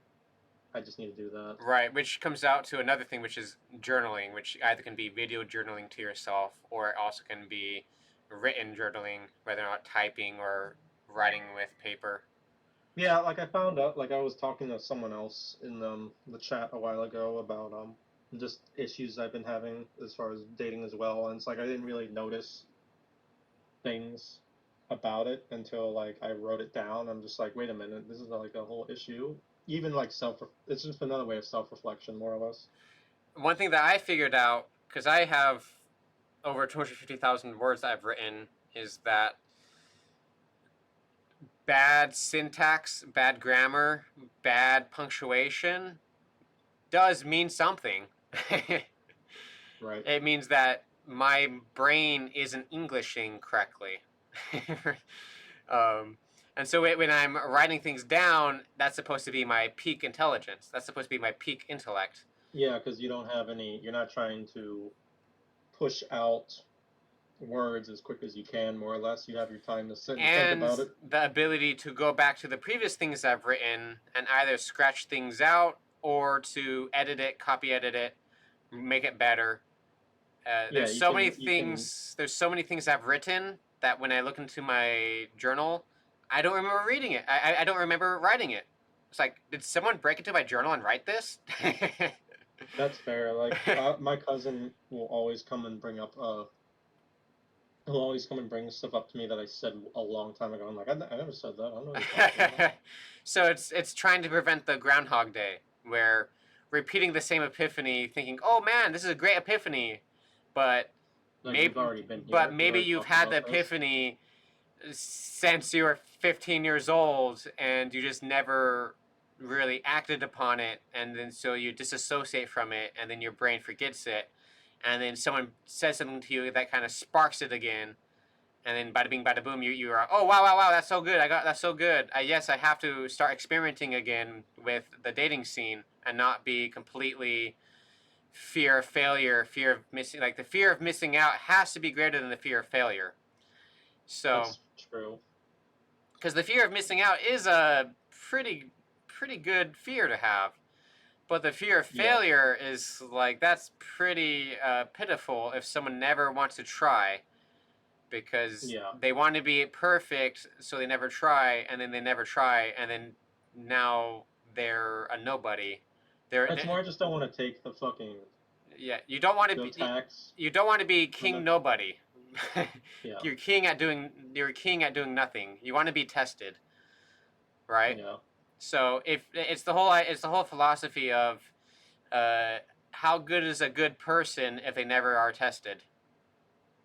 I just need to do that. Right, which comes out to another thing, which is journaling, which either can be video journaling to yourself, or it also can be written journaling, whether or not typing or writing with paper. Yeah, like I found out, like I was talking to someone else in the chat a while ago about just issues I've been having as far as dating as well, and it's like I didn't really notice things about it until like I wrote it down. I'm just like, wait a minute, this is like a whole issue. Even like it's just another way of self-reflection, more or less. One thing that I figured out, because I have over 250,000 words that I've written, is that bad syntax, bad grammar, bad punctuation does mean something. Right. It means that my brain isn't Englishing correctly. um, and so when I'm writing things down, that's supposed to be my peak intelligence. That's supposed to be my peak intellect. Yeah, because you don't have any. You're not trying to push out words as quick as you can, more or less. You have your time to sit and think And about it. the ability to go back to the previous things I've written and either scratch things out or to edit it, copy edit it, make it better. Yeah, you can. There's so many things I've written that when I look into my journal, I don't remember reading it. I don't remember writing it. It's like, did someone break into my journal and write this? That's fair. Like my cousin will always come and bring up he'll always come and bring stuff up to me that I said a long time ago. I'm like, I never said that. I don't know what you're talking about. So it's trying to prevent the Groundhog Day, where repeating the same epiphany, thinking, "Oh man, this is a great epiphany," but Like maybe we've already been but here. We've maybe already you've talked had the about this. epiphany since you were 15 years old and you just never really acted upon it, and then so you disassociate from it and then your brain forgets it, and then someone says something to you that kind of sparks it again, and then bada bing bada boom, you are, oh wow wow wow, that's so good, that's so good, yes, I have to start experimenting again with the dating scene and not be completely fear of failure, fear of missing, like the fear of missing out has to be greater than the fear of failure. So That's true. because the fear of missing out is a pretty good fear to have, but the fear of Yeah. failure is like that's pretty pitiful if someone never wants to try because Yeah. they want to be perfect, so they never try, and then they never try, and then now they're a nobody. It's more I just don't want to take the fucking Yeah, you don't want to the be tax on king the. nobody. Yeah. You're king at doing nothing. You want to be tested, right? Yeah. So if it's the whole philosophy of uh, how good is a good person if they never are tested.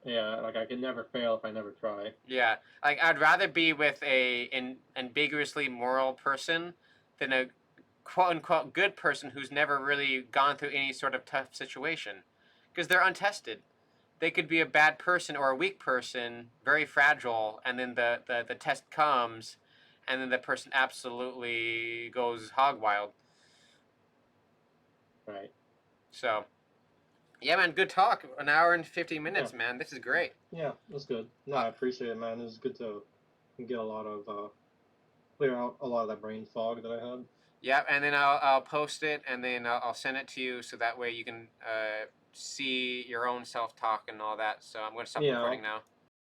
Yeah. Like I can never fail if I never try. Yeah, like I'd rather be with an ambiguously moral person than a quote unquote good person who's never really gone through any sort of tough situation because they're untested. They could be a bad person or a weak person, very fragile, and then the test comes, and then the person absolutely goes hog wild. Right. So, yeah, man, good talk. An hour and 50 Yeah. minutes, man. This is great. Yeah. That's good. No, Uh, I appreciate it, man. It was good to and get a lot of clear out a lot of that brain fog that I had. Yep, and then I'll post it, and then I'll send it to you, so that way you can see your own self talk and all that. So I'm going to stop Yeah, recording now.